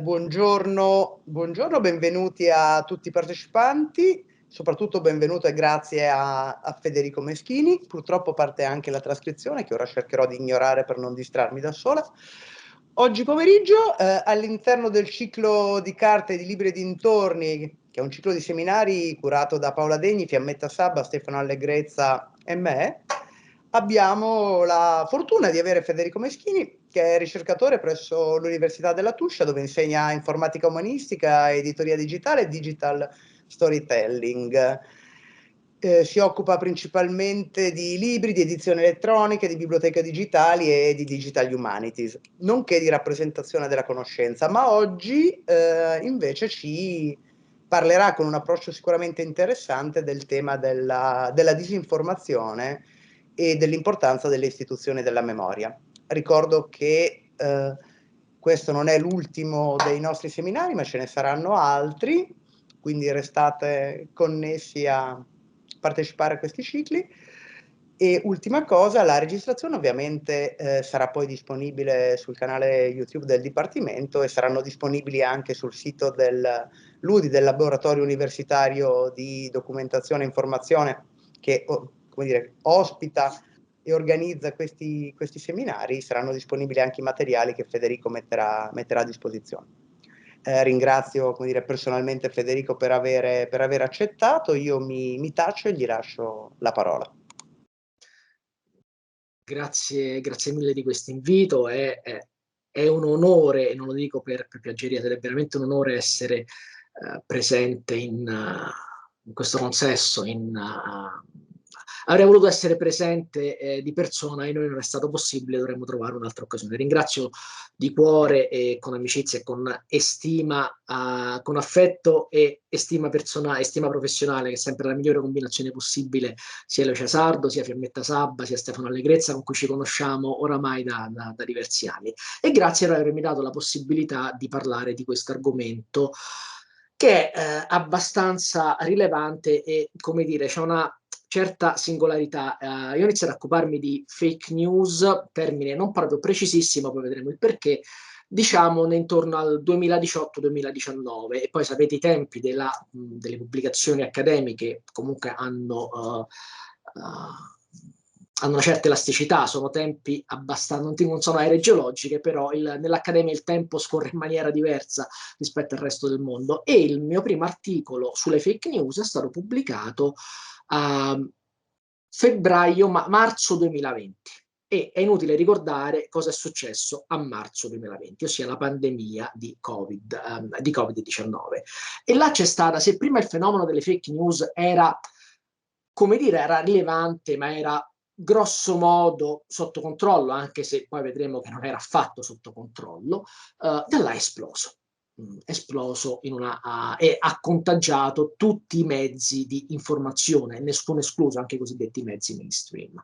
Buongiorno, benvenuti a tutti i partecipanti, soprattutto benvenuto e grazie a Federico Meschini. Purtroppo parte anche la trascrizione che ora cercherò di ignorare per non distrarmi da sola. Oggi pomeriggio, all'interno del ciclo di carte di libri e dintorni, che è un ciclo di seminari curato da Paola Degni, Fiammetta Sabba, Stefano Allegrezza e me, abbiamo la fortuna di avere Federico Meschini, che è ricercatore presso l'Università della Tuscia, dove insegna informatica umanistica, editoria digitale e digital storytelling. Si occupa principalmente di libri, di edizioni elettroniche, di biblioteche digitali e di digital humanities, nonché di rappresentazione della conoscenza. Ma oggi invece ci parlerà con un approccio sicuramente interessante del tema della disinformazione e dell'importanza delle istituzioni della memoria. Ricordo che questo non è l'ultimo dei nostri seminari, ma ce ne saranno altri, quindi restate connessi a partecipare a questi cicli. E ultima cosa, la registrazione ovviamente sarà poi disponibile sul canale YouTube del Dipartimento e saranno disponibili anche sul sito del LUDI, del Laboratorio Universitario di Documentazione e Informazione, che come dire, ospita e organizza questi seminari. Saranno disponibili anche i materiali che Federico metterà a disposizione. Ringrazio, come dire, personalmente Federico per aver accettato. Io mi taccio e gli lascio la parola. Grazie mille di questo invito. È un onore, e non lo dico per piaggeria, è veramente un onore essere presente in questo consesso. Avrei voluto essere presente di persona e noi non è stato possibile, dovremmo trovare un'altra occasione. Ringrazio di cuore e con amicizia e con stima, con affetto e stima personale, stima professionale, che è sempre la migliore combinazione possibile, sia Lucia Sardo, sia Fiammetta Sabba, sia Stefano Allegrezza, con cui ci conosciamo oramai da diversi anni. E grazie per avermi dato la possibilità di parlare di questo argomento che è abbastanza rilevante e, come dire, c'è una certa singolarità. Io ho iniziato a occuparmi di fake news, termine non proprio precisissimo, poi vedremo il perché, diciamo intorno al 2018-2019, e poi sapete i tempi delle pubblicazioni accademiche comunque hanno una certa elasticità, sono tempi abbastanza, non sono aree geologiche, però nell'accademia il tempo scorre in maniera diversa rispetto al resto del mondo, e il mio primo articolo sulle fake news è stato pubblicato a marzo 2020. E è inutile ricordare cosa è successo a marzo 2020, ossia la pandemia di Covid-19. E là c'è stata, se prima il fenomeno delle fake news era, come dire, era rilevante, ma era grosso modo sotto controllo, anche se poi vedremo che non era affatto sotto controllo, da là è esploso e ha contagiato tutti i mezzi di informazione, nessuno escluso, anche i cosiddetti mezzi mainstream.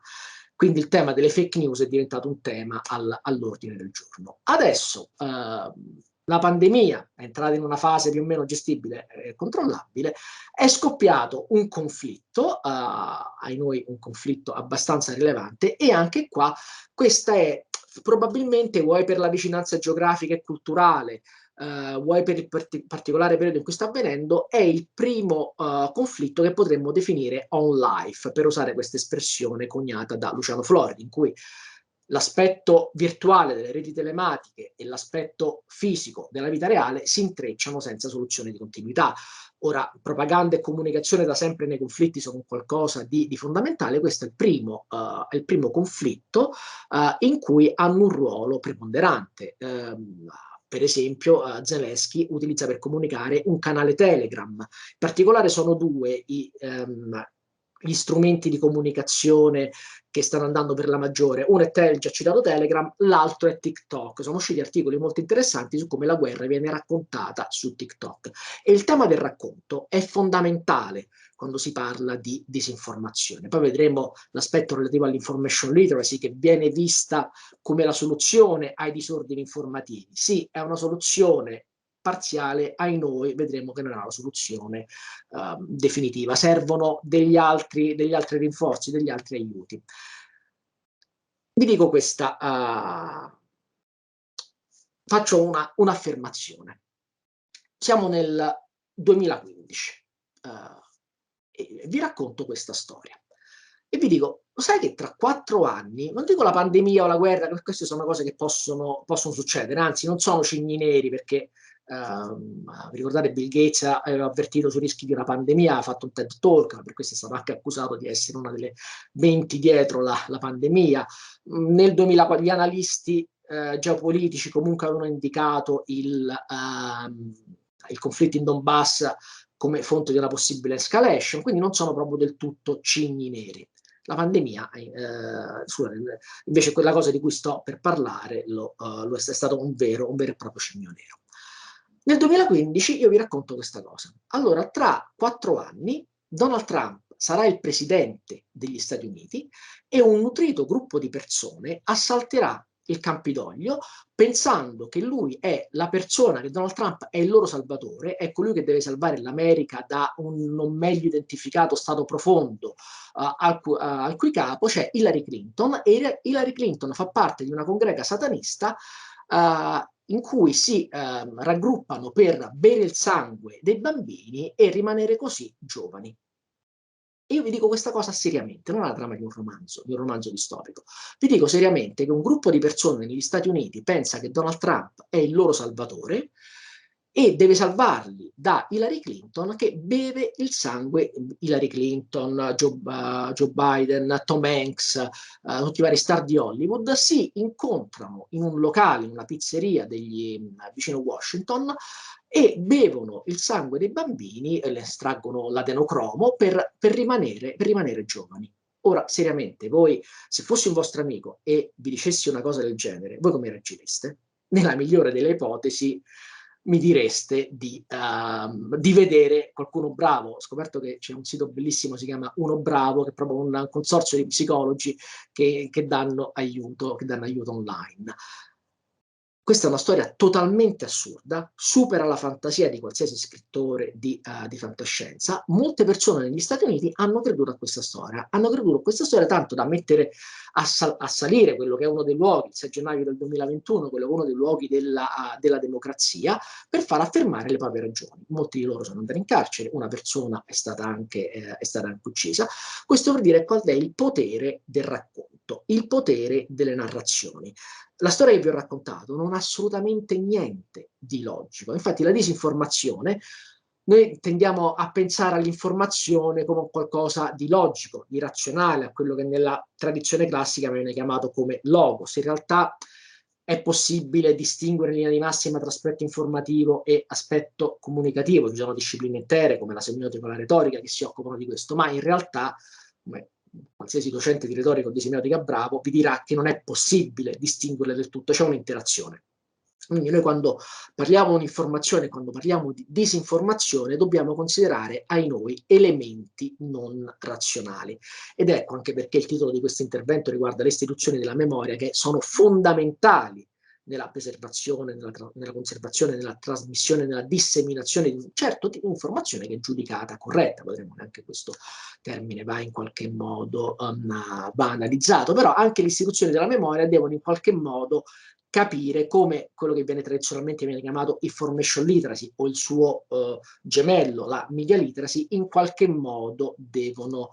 Quindi il tema delle fake news è diventato un tema all'ordine del giorno. Adesso la pandemia è entrata in una fase più o meno gestibile e controllabile, è scoppiato un conflitto, ai noi un conflitto abbastanza rilevante, e anche qua questa è probabilmente, vuoi per la vicinanza geografica e culturale, vuoi per il particolare periodo in cui sta avvenendo, è il primo conflitto che potremmo definire on life, per usare questa espressione coniata da Luciano Floridi, in cui l'aspetto virtuale delle reti telematiche e l'aspetto fisico della vita reale si intrecciano senza soluzione di continuità. Ora, propaganda e comunicazione da sempre nei conflitti sono qualcosa di fondamentale. Questo è il primo conflitto in cui hanno un ruolo preponderante. Per esempio, Zelensky utilizza per comunicare un canale Telegram. In particolare sono due gli strumenti di comunicazione che stanno andando per la maggiore. Uno è già citato Telegram, l'altro è TikTok. Sono usciti articoli molto interessanti su come la guerra viene raccontata su TikTok. E il tema del racconto è fondamentale quando si parla di disinformazione. Poi vedremo l'aspetto relativo all'information literacy, che viene vista come la soluzione ai disordini informativi. Sì, è una soluzione parziale, ai noi vedremo che non è una soluzione definitiva. Servono degli altri rinforzi, degli altri aiuti. Vi dico questa faccio un'affermazione. Siamo nel 2015 e vi racconto questa storia. E vi dico, lo sai che tra 4 anni, non dico la pandemia o la guerra, queste sono cose che possono succedere, anzi non sono cigni neri, perché vi ricordate Bill Gates aveva avvertito sui rischi di una pandemia, ha fatto un TED Talk, per questo è stato anche accusato di essere una delle menti dietro la pandemia. Nel 2000 gli analisti geopolitici comunque avevano indicato il conflitto in Donbass come fonte di una possibile escalation, quindi non sono proprio del tutto cigni neri. La pandemia, invece quella cosa di cui sto per parlare, è stato un vero e proprio cigno nero. Nel 2015 io vi racconto questa cosa. Allora, tra 4 anni, Donald Trump sarà il presidente degli Stati Uniti e un nutrito gruppo di persone assalterà il Campidoglio pensando che lui è la persona, che Donald Trump è il loro salvatore, è colui che deve salvare l'America da un non meglio identificato stato profondo al cui capo c'è Hillary Clinton, e Hillary Clinton fa parte di una congrega satanista in cui si raggruppano per bere il sangue dei bambini e rimanere così giovani. E io vi dico questa cosa seriamente, non è la trama di un romanzo distopico. Vi dico seriamente che un gruppo di persone negli Stati Uniti pensa che Donald Trump è il loro salvatore e deve salvarli da Hillary Clinton, che beve il sangue. Hillary Clinton, Joe Biden, Tom Hanks, tutti i vari star di Hollywood si incontrano in un locale, in una pizzeria vicino Washington, e bevono il sangue dei bambini e le estraggono l'adenocromo per rimanere giovani. Ora, seriamente, voi, se fossi un vostro amico e vi dicessi una cosa del genere, voi come reagireste? Nella migliore delle ipotesi mi direste di vedere qualcuno bravo. Ho scoperto che c'è un sito bellissimo, si chiama Uno Bravo, che è proprio un consorzio di psicologi che danno aiuto online. Questa è una storia totalmente assurda, supera la fantasia di qualsiasi scrittore di fantascienza. Molte persone negli Stati Uniti hanno creduto a questa storia, tanto da mettere a salire quello che è uno dei luoghi, il 6 gennaio del 2021, quello che è uno dei luoghi della democrazia, per far affermare le proprie ragioni. Molti di loro sono andati in carcere, una persona è stata anche uccisa. Questo per dire qual è il potere del racconto, il potere delle narrazioni. La storia che vi ho raccontato non ha assolutamente niente di logico. Infatti la disinformazione, noi tendiamo a pensare all'informazione come qualcosa di logico, di razionale, a quello che nella tradizione classica viene chiamato come logos. In realtà è possibile distinguere in linea di massima tra aspetto informativo e aspetto comunicativo. Ci sono discipline intere come la semiotica o la retorica che si occupano di questo, ma in realtà, come qualsiasi docente di retorica o di semiotica bravo vi dirà che non è possibile distinguerle del tutto, c'è un'interazione. Quindi noi quando parliamo di un'informazione, quando parliamo di disinformazione, dobbiamo considerare ai noi elementi non razionali. Ed ecco anche perché il titolo di questo intervento riguarda le istituzioni della memoria, che sono fondamentali nella preservazione, nella conservazione, nella trasmissione, nella disseminazione di un certo tipo di informazione che è giudicata corretta. Vedremo che anche questo termine va in qualche modo va analizzato, però anche le istituzioni della memoria devono in qualche modo capire come quello che tradizionalmente viene chiamato information literacy o il suo gemello, la media literacy, in qualche modo devono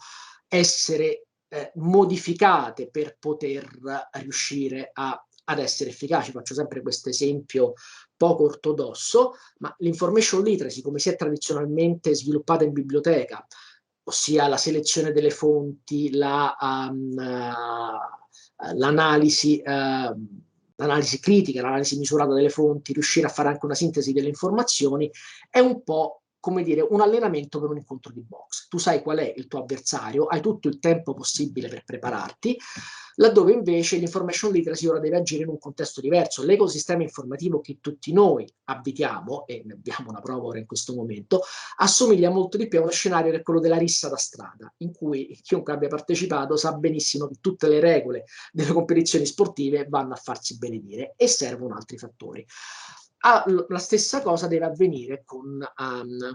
essere modificate per poter riuscire ad essere efficaci. Faccio sempre questo esempio poco ortodosso, ma l'information literacy, come si è tradizionalmente sviluppata in biblioteca, ossia la selezione delle fonti, l'analisi critica, l'analisi misurata delle fonti, riuscire a fare anche una sintesi delle informazioni, è un po' come dire un allenamento per un incontro di box. Tu sai qual è il tuo avversario, hai tutto il tempo possibile per prepararti, laddove invece l'information literacy ora deve agire in un contesto diverso. L'ecosistema informativo che tutti noi abitiamo, e ne abbiamo una prova ora in questo momento, assomiglia molto di più a uno scenario che è quello della rissa da strada, in cui chiunque abbia partecipato sa benissimo che tutte le regole delle competizioni sportive vanno a farsi benedire e servono altri fattori. la stessa cosa deve avvenire con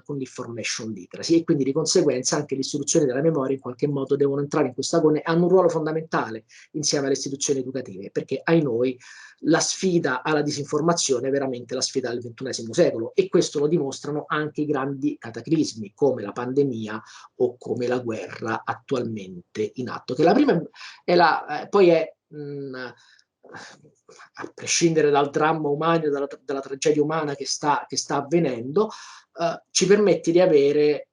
l'information literacy, e quindi di conseguenza anche le istituzioni della memoria in qualche modo devono entrare in questo agone, hanno un ruolo fondamentale insieme alle istituzioni educative, perché ai noi la sfida alla disinformazione è veramente la sfida del XXI secolo, e questo lo dimostrano anche i grandi cataclismi come la pandemia o come la guerra attualmente in atto, che la prima è poi è a prescindere dal dramma umano e dalla tragedia umana che sta avvenendo, ci permette di avere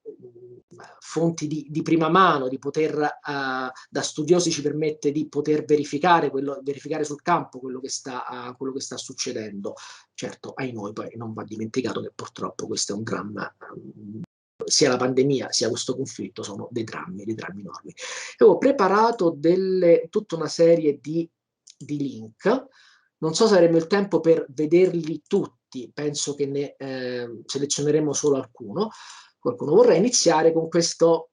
fonti di prima mano, di poter, da studiosi ci permette di poter verificare sul campo quello che sta succedendo. Certo, ai noi poi non va dimenticato che purtroppo questo è un dramma, sia la pandemia sia questo conflitto sono dei drammi enormi. E ho preparato tutta una serie di link, non so se avremo il tempo per vederli tutti, penso che ne selezioneremo solo qualcuno. Vorrei iniziare con questo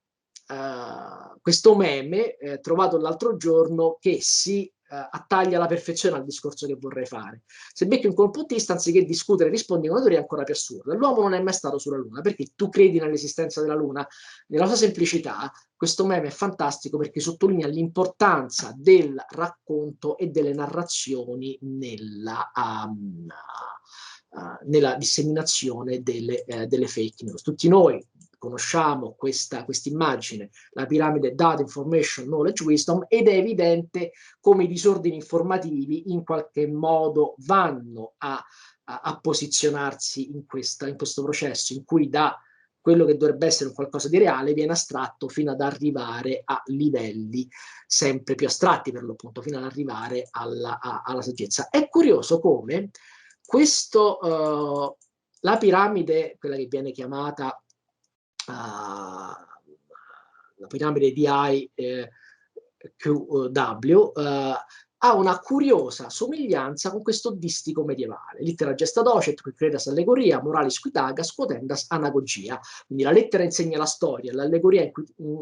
meme trovato l'altro giorno, che si attaglia alla perfezione al discorso che vorrei fare. Se becchi un complottista, anziché discutere, rispondi con una teoria ancora più assurda. L'uomo non è mai stato sulla Luna, perché tu credi nell'esistenza della Luna. Nella sua semplicità, questo meme è fantastico perché sottolinea l'importanza del racconto e delle narrazioni nella disseminazione delle fake news. Tutti noi conosciamo questa immagine, la piramide Data, Information, Knowledge, Wisdom, ed è evidente come i disordini informativi in qualche modo vanno a posizionarsi in questo processo in cui da quello che dovrebbe essere un qualcosa di reale viene astratto fino ad arrivare a livelli sempre più astratti, per l'appunto, fino ad arrivare alla saggezza. È curioso come la piramide, quella che viene chiamata la piramide di IQW, ha una curiosa somiglianza con questo distico medievale: littera gesta docet, qui credas allegoria, moralis qui tagas, quotendas anagogia. Quindi la lettera insegna la storia, l'allegoria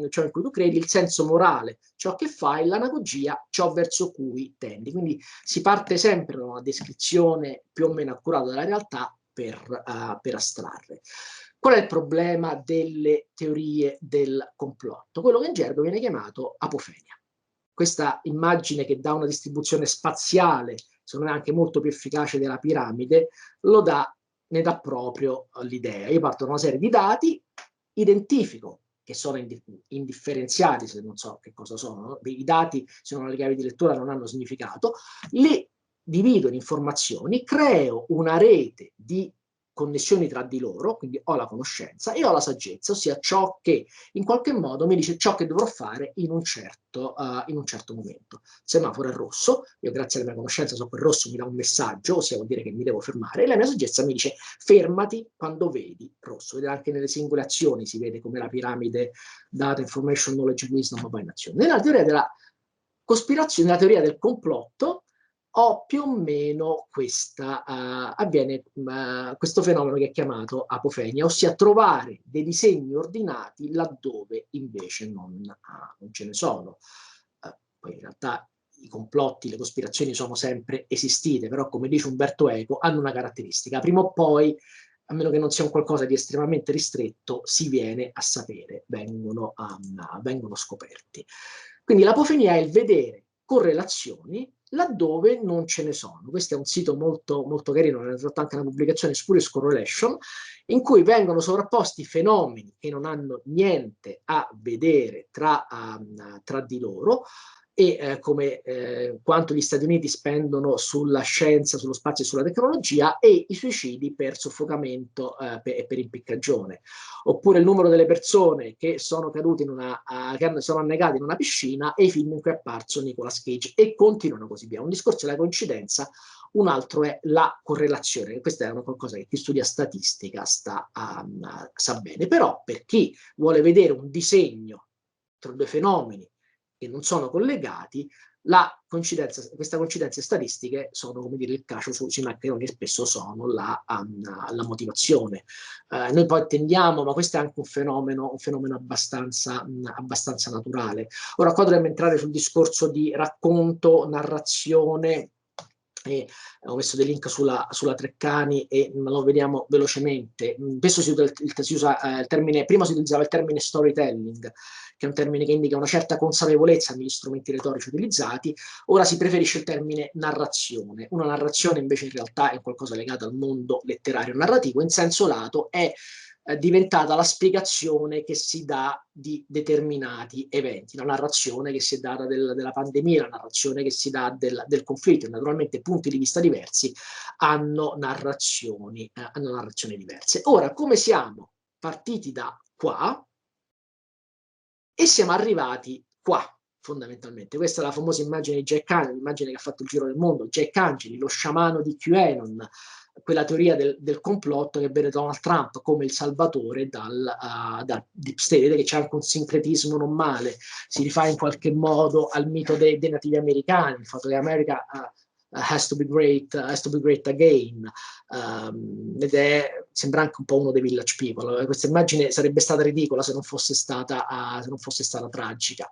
ciò in cui tu credi, il senso morale ciò che fai, l'anagogia ciò verso cui tendi. Quindi si parte sempre da una descrizione più o meno accurata della realtà per astrarre. Qual è il problema delle teorie del complotto? Quello che in gergo viene chiamato apofenia. Questa immagine, che dà una distribuzione spaziale, secondo me anche molto più efficace della piramide, ne dà proprio l'idea. Io parto da una serie di dati, identifico che sono indifferenziati, se non so che cosa sono, no? I dati sono le chiavi di lettura, non hanno significato, li divido in informazioni, creo una rete di connessioni tra di loro, quindi ho la conoscenza e ho la saggezza, ossia ciò che in qualche modo mi dice ciò che dovrò fare in un certo momento. Il semaforo è rosso, io grazie alla mia conoscenza so che il rosso mi dà un messaggio, ossia vuol dire che mi devo fermare, e la mia saggezza mi dice fermati quando vedi rosso. Vedete, anche nelle singole azioni si vede come la piramide Data, Information, Knowledge, Wisdom va in azione. Nella teoria della cospirazione, nella teoria del complotto, ho più o meno avviene questo fenomeno che è chiamato apofenia, ossia trovare dei disegni ordinati laddove invece non ce ne sono. Poi in realtà i complotti, le cospirazioni sono sempre esistite, però come dice Umberto Eco hanno una caratteristica: prima o poi, a meno che non sia un qualcosa di estremamente ristretto, si viene a sapere, vengono scoperti. Quindi l'apofenia è il vedere correlazioni laddove non ce ne sono. Questo è un sito molto, molto carino, ne ho fatto anche una pubblicazione, Spurious Correlation, in cui vengono sovrapposti fenomeni che non hanno niente a vedere tra di loro, e quanto gli Stati Uniti spendono sulla scienza, sullo spazio e sulla tecnologia, e i suicidi per soffocamento e per impiccagione, oppure il numero delle persone che sono cadute che sono annegate in una piscina, e i film in cui è apparso Nicolas Cage, e continuano così via. Un discorso è la coincidenza, un altro è la correlazione. Questa è una qualcosa che chi studia statistica sa bene. Però per chi vuole vedere un disegno tra due fenomeni che non sono collegati, queste coincidenze statistiche sono, come dire, il cacio sui maccheroni, e spesso sono la motivazione. Noi poi tendiamo, ma questo è anche un fenomeno abbastanza naturale. Ora qua dovremmo entrare sul discorso di racconto, narrazione e ho messo dei link sulla Treccani e lo vediamo velocemente. Spesso si usa il termine, prima si utilizzava il termine storytelling, che è un termine che indica una certa consapevolezza negli strumenti retorici utilizzati. Ora si preferisce il termine narrazione. Una narrazione invece in realtà è qualcosa legato al mondo letterario narrativo, in senso lato è diventata la spiegazione che si dà di determinati eventi, la narrazione che si è data della pandemia, la narrazione che si dà del conflitto. Naturalmente punti di vista diversi hanno narrazioni diverse. Ora, come siamo partiti da qua e siamo arrivati qua, fondamentalmente. Questa è la famosa immagine di Jack Angeli, l'immagine che ha fatto il giro del mondo, Jack Angeli, lo sciamano di QAnon, quella teoria del complotto che vede Donald Trump come il salvatore dal Deep State, che c'è anche un sincretismo non male, si rifà in qualche modo al mito dei nativi americani, il fatto che America has to be great again, sembra anche un po' uno dei Village People. Questa immagine sarebbe stata ridicola se non fosse stata tragica.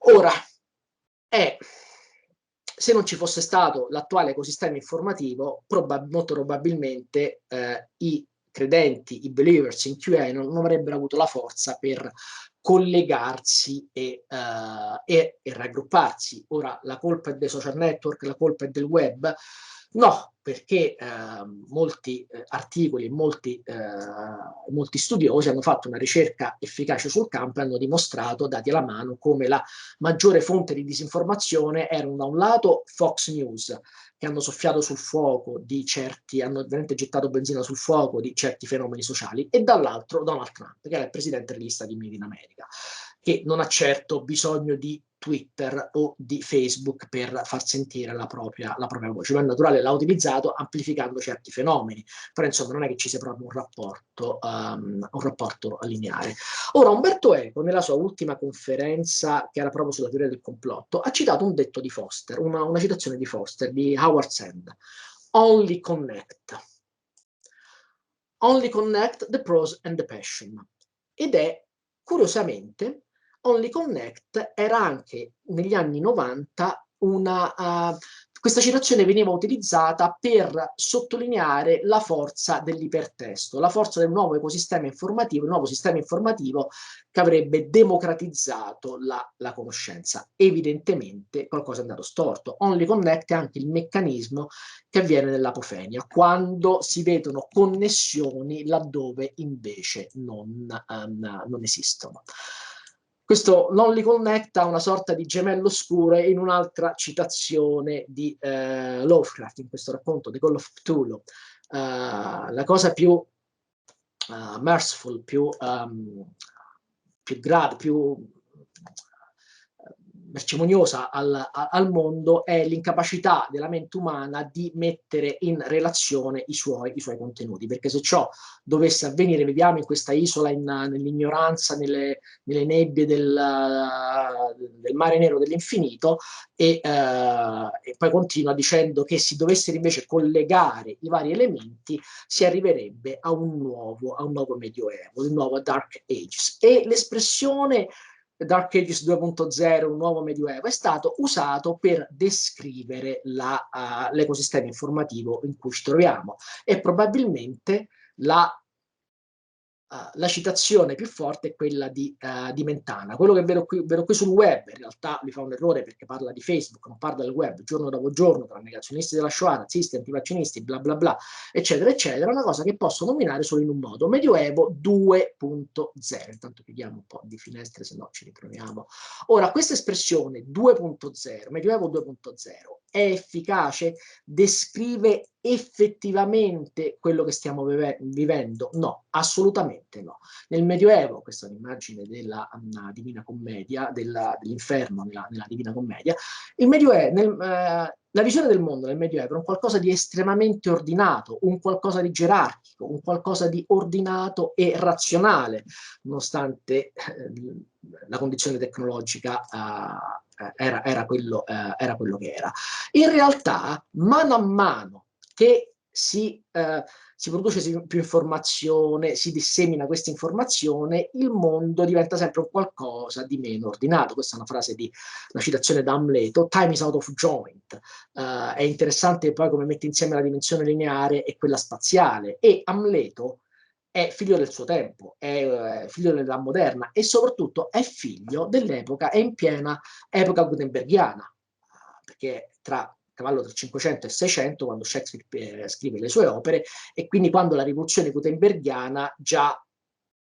Ora, se non ci fosse stato l'attuale ecosistema informativo, molto probabilmente i credenti, i believers in QAnon non avrebbero avuto la forza per collegarsi e raggrupparsi. Ora, la colpa è dei social network, la colpa è del web? No, perché molti articoli e molti studiosi hanno fatto una ricerca efficace sul campo e hanno dimostrato, dati alla mano, come la maggiore fonte di disinformazione erano da un lato Fox News, che hanno soffiato sul fuoco di certi, hanno veramente gettato benzina sul fuoco di certi fenomeni sociali, e dall'altro Donald Trump, che era il presidente degli Stati Uniti d'America, che non ha certo bisogno di Twitter o di Facebook per far sentire la propria voce. Ma è naturale, l'ha utilizzato amplificando certi fenomeni, però insomma non è che ci sia proprio un rapporto lineare. Ora, Umberto Eco, nella sua ultima conferenza, che era proprio sulla teoria del complotto, ha citato un detto di Foster, una citazione di Foster, di Howard Sand: Only connect. Only connect the prose and the passion. Ed è, curiosamente, Only Connect era anche negli anni 90 questa citazione veniva utilizzata per sottolineare la forza dell'ipertesto, la forza del nuovo ecosistema informativo, il nuovo sistema informativo che avrebbe democratizzato la conoscenza. Evidentemente qualcosa è andato storto. Only Connect è anche il meccanismo che avviene nell'apofenia, quando si vedono connessioni laddove invece non esistono. Questo Lonely Connect ha una sorta di gemello oscuro in un'altra citazione di Lovecraft, in questo racconto, The Call of Cthulhu. La cosa più merciful, più mercemoniosa al mondo è l'incapacità della mente umana di mettere in relazione i suoi contenuti, perché se ciò dovesse avvenire, viviamo in questa isola nell'ignoranza, nelle nebbie del mare nero dell'infinito, e poi continua dicendo che se dovessero invece collegare i vari elementi si arriverebbe a un nuovo medioevo, il nuovo Dark Ages. E l'espressione Dark Ages 2.0, un nuovo medioevo, è stato usato per descrivere l'ecosistema informativo in cui ci troviamo, e probabilmente la citazione più forte è quella di Mentana. Quello che vedo qui sul web, in realtà lui fa un errore perché parla di Facebook, non parla del web, giorno dopo giorno, tra negazionisti della Shoah, nazisti, antivaccinisti, bla bla bla, eccetera, eccetera, una cosa che posso nominare solo in un modo: Medioevo 2.0. Intanto chiudiamo un po' di finestre, se no ci ritroviamo. Ora, questa espressione 2.0, Medioevo 2.0, è efficace? Descrive effettivamente quello che stiamo vivendo? No, assolutamente no. Nel Medioevo, questa è un'immagine della Divina Commedia, dell'inferno nella Divina Commedia, il Medioevo, la visione del mondo nel Medioevo è un qualcosa di estremamente ordinato, un qualcosa di gerarchico, un qualcosa di ordinato e razionale, nonostante la condizione tecnologica era quello che era. In realtà, mano a mano che si produce più informazione, si dissemina questa informazione, il mondo diventa sempre un qualcosa di meno ordinato. Questa è una frase una citazione da Amleto, time is out of joint. È interessante poi come mette insieme la dimensione lineare e quella spaziale, e Amleto è figlio del suo tempo, è figlio dell'età moderna e soprattutto è figlio dell'epoca, è in piena epoca gutenbergiana, perché tra cavallo tra 500 e 600 quando Shakespeare scrive le sue opere, e quindi quando la rivoluzione gutenbergiana già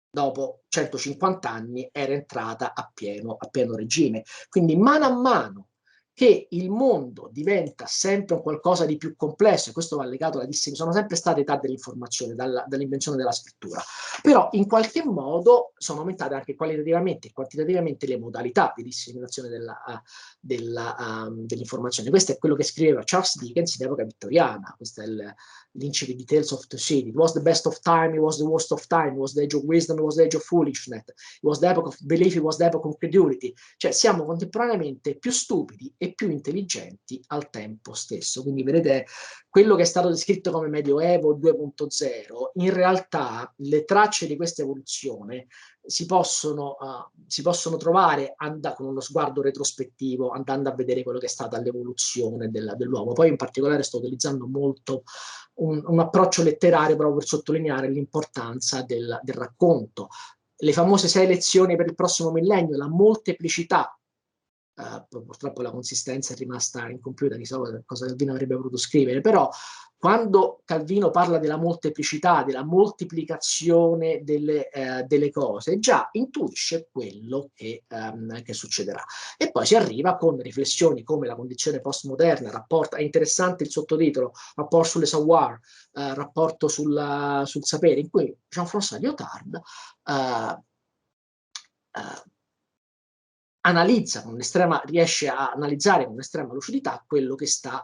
dopo 150 anni era entrata a pieno regime. Quindi mano a mano che il mondo diventa sempre un qualcosa di più complesso, e questo va legato alla sono sempre state età dell'informazione, dall'invenzione della scrittura, però in qualche modo sono aumentate anche qualitativamente e quantitativamente le modalità di disseminazione dell'informazione. Questo è quello che scriveva Charles Dickens in epoca vittoriana, questo è l'incipit di Tales of the City. It was the best of time, it was the worst of time, it was the age of wisdom, it was the age of foolishness, it was the epoch of belief, it was the epoch of credulity. Cioè siamo contemporaneamente più stupidi e più intelligenti al tempo stesso. Quindi vedete, quello che è stato descritto come Medioevo 2.0, in realtà le tracce di questa evoluzione si possono trovare con uno sguardo retrospettivo, andando a vedere quello che è stata l'evoluzione dell'uomo. Poi in particolare sto utilizzando molto un approccio letterario proprio per sottolineare l'importanza del racconto. Le famose 6 lezioni per il prossimo millennio, la molteplicità. Purtroppo la consistenza è rimasta incompiuta, chissà cosa Calvino avrebbe voluto scrivere, però quando Calvino parla della molteplicità, della moltiplicazione delle cose, già intuisce quello che succederà. E poi si arriva con riflessioni come la condizione postmoderna, è interessante il sottotitolo, Rapport sur le savoir, rapporto sul sapere, in cui Jean-François Lyotard riesce a analizzare con estrema lucidità quello che sta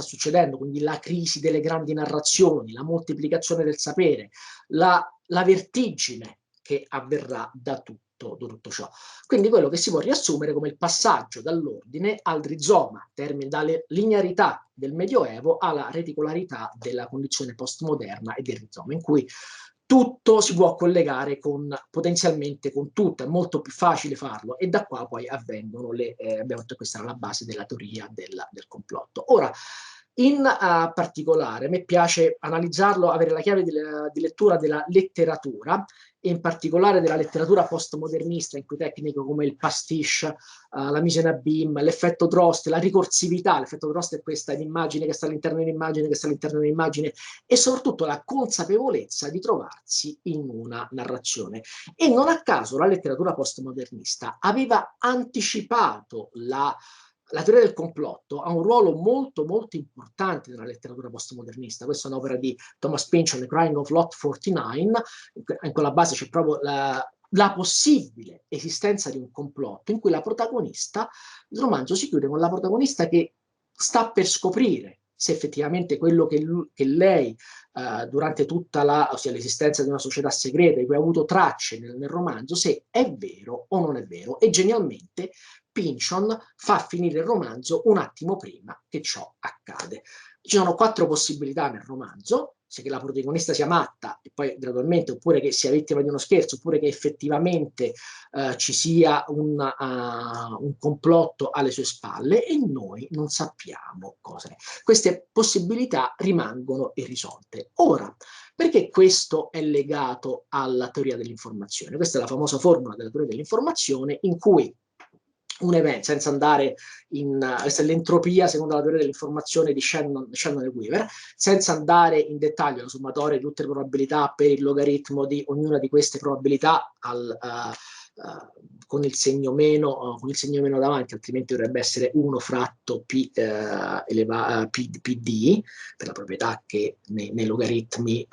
succedendo, quindi la crisi delle grandi narrazioni, la moltiplicazione del sapere, la vertigine che avverrà da tutto ciò. Quindi quello che si può riassumere come il passaggio dall'ordine al rizoma, dalle linearità del Medioevo alla reticolarità della condizione postmoderna e del rizoma, in cui tutto si può collegare potenzialmente con tutto, è molto più facile farlo, e da qua poi avvengono abbiamo detto che questa era la base della teoria del complotto. Ora, in particolare, a me piace analizzarlo, avere la chiave di lettura della letteratura, e in particolare della letteratura postmodernista, in cui tecniche come il pastiche, la mise en abîme, l'effetto Drost, la ricorsività. L'effetto Drost è questa immagine che sta all'interno di un'immagine, che sta all'interno di un'immagine, e soprattutto la consapevolezza di trovarsi in una narrazione. E non a caso la letteratura postmodernista aveva anticipato la teoria del complotto, ha un ruolo molto molto importante nella letteratura postmodernista. Questa è un'opera di Thomas Pynchon, The Crying of Lot 49, in quella base c'è proprio la possibile esistenza di un complotto, in cui il romanzo si chiude con la protagonista che sta per scoprire se effettivamente quello che lei durante tutta ossia l'esistenza di una società segreta di cui ha avuto tracce nel romanzo, se è vero o non è vero. E genialmente Pynchon fa finire il romanzo un attimo prima che ciò accade. Ci sono 4 possibilità nel romanzo: sia che la protagonista sia matta e poi gradualmente, oppure che sia vittima di uno scherzo, oppure che effettivamente ci sia un complotto alle sue spalle, e noi non sappiamo cosa è. Queste possibilità rimangono irrisolte. Ora, perché questo è legato alla teoria dell'informazione? Questa è la famosa formula della teoria dell'informazione, in cui un evento, senza andare questa è l'entropia secondo la teoria dell'informazione di Shannon e Weaver, senza andare in dettaglio, la sommatoria di tutte le probabilità per il logaritmo di ognuna di queste probabilità con il segno meno davanti, altrimenti dovrebbe essere 1 fratto PD, per la proprietà che nei logaritmi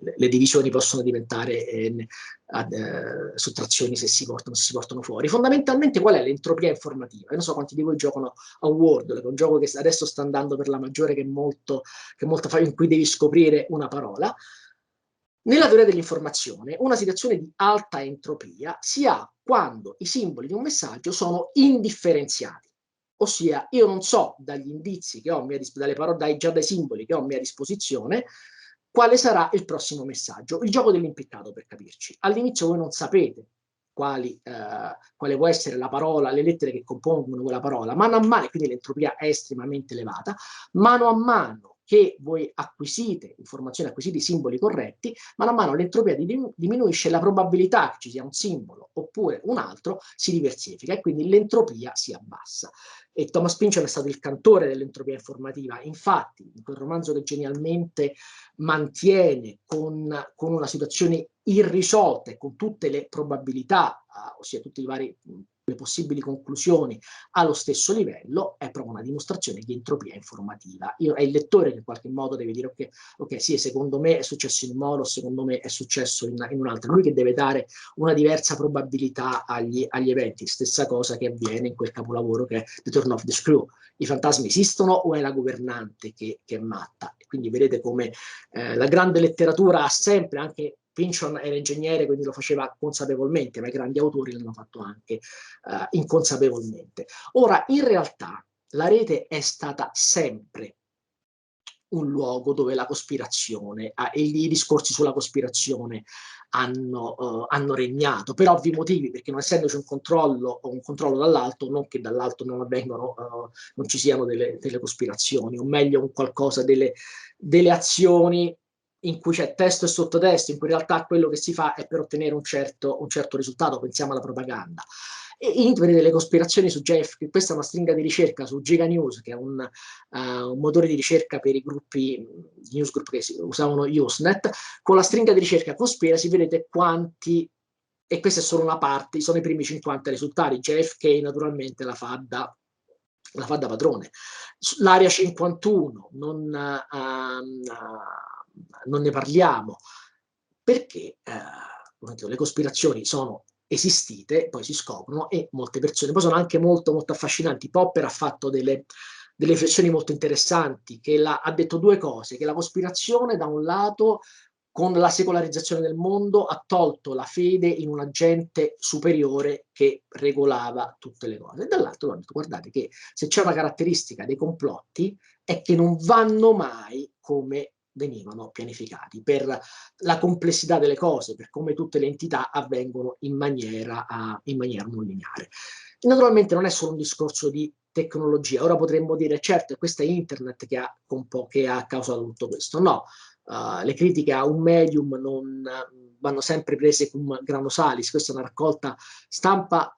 le divisioni possono diventare sottrazioni se si portano fuori. Fondamentalmente qual è l'entropia informativa? Io non so quanti di voi giocano a Wordle, che è un gioco che adesso sta andando per la maggiore, che è molto in cui devi scoprire una parola. Nella teoria dell'informazione, una situazione di alta entropia si ha quando i simboli di un messaggio sono indifferenziati. ossia io non so dagli indizi che ho a mia disposizione, già dai simboli che ho a mia disposizione, quale sarà il prossimo messaggio. Il gioco dell'impiccato, per capirci. All'inizio voi non sapete quale può essere la parola, le lettere che compongono quella parola, mano a mano, quindi l'entropia è estremamente elevata, mano a mano che voi acquisite informazioni, acquisite i simboli corretti, mano a mano l'entropia diminuisce, la probabilità che ci sia un simbolo oppure un altro si diversifica e quindi l'entropia si abbassa. E Thomas Pynchon è stato il cantore dell'entropia informativa. Infatti, in quel romanzo che genialmente mantiene con una situazione irrisolta e con tutte le probabilità, ossia tutti i vari le possibili conclusioni allo stesso livello, è proprio una dimostrazione di entropia informativa. È il lettore che in qualche modo deve dire ok, sì, secondo me è successo in un modo, secondo me è successo in un altro. Lui che deve dare una diversa probabilità agli eventi. Stessa cosa che avviene in quel capolavoro che è The Turn of the Screw. I fantasmi esistono o è la governante che è matta? E quindi vedete come la grande letteratura ha sempre, anche Pynchon era ingegnere, quindi lo faceva consapevolmente, ma i grandi autori l'hanno fatto anche inconsapevolmente. Ora, in realtà, la rete è stata sempre un luogo dove la cospirazione e i discorsi sulla cospirazione hanno regnato, per ovvi motivi, perché non essendoci un controllo dall'alto, non che dall'alto non avvengano, non ci siano delle cospirazioni, o meglio un qualcosa, delle azioni in cui c'è testo e sottotesto, in cui in realtà quello che si fa è per ottenere un certo risultato, pensiamo alla propaganda. E vedete le cospirazioni su JFK, questa è una stringa di ricerca su Giga News, che è un motore di ricerca per i gruppi, newsgroup che usavano Usenet, con la stringa di ricerca conspiracy vedete quanti, e questa è solo una parte, sono i primi 50 risultati. JFK naturalmente la fa da padrone. L'area 51 non ne parliamo, perché le cospirazioni sono esistite, poi si scoprono, e molte persone poi sono anche molto molto affascinanti. Popper ha fatto delle riflessioni molto interessanti, ha detto due cose: che la cospirazione da un lato, con la secolarizzazione del mondo, ha tolto la fede in un agente superiore che regolava tutte le cose, e dall'altro ha detto: guardate che se c'è una caratteristica dei complotti è che non vanno mai come venivano pianificati, per la complessità delle cose, per come tutte le entità avvengono in maniera non lineare. Naturalmente non è solo un discorso di tecnologia. Ora potremmo dire, certo, questa è internet che ha causato tutto questo. No, le critiche a un medium non vanno sempre prese cum grano salis. Questa è una raccolta stampa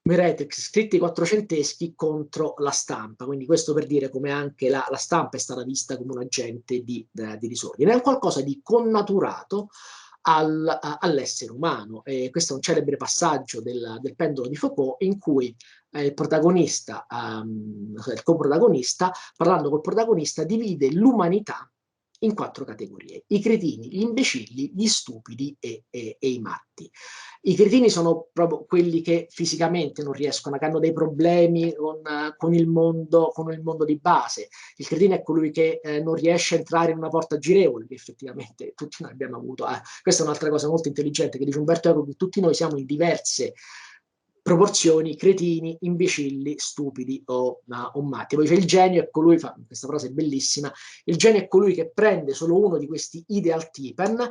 Meretrix, scritti quattrocenteschi contro la stampa, quindi questo per dire come anche la stampa è stata vista come un agente di disordine. È qualcosa di connaturato all'essere umano. Questo è un celebre passaggio del pendolo di Foucault, in cui il coprotagonista, parlando col protagonista, divide l'umanità in 4 categorie: i cretini, gli imbecilli, gli stupidi e i matti. I cretini sono proprio quelli che fisicamente non riescono, che hanno dei problemi con il mondo di base. Il cretino è colui che non riesce a entrare in una porta girevole, che effettivamente tutti noi abbiamo avuto. Questa è un'altra cosa molto intelligente che dice Umberto Eco, che tutti noi siamo in diverse proporzioni cretini, imbecilli, stupidi o matti. Poi c'è il genio, è colui, questa frase è bellissima, il genio è colui che prende solo uno di questi idealtypen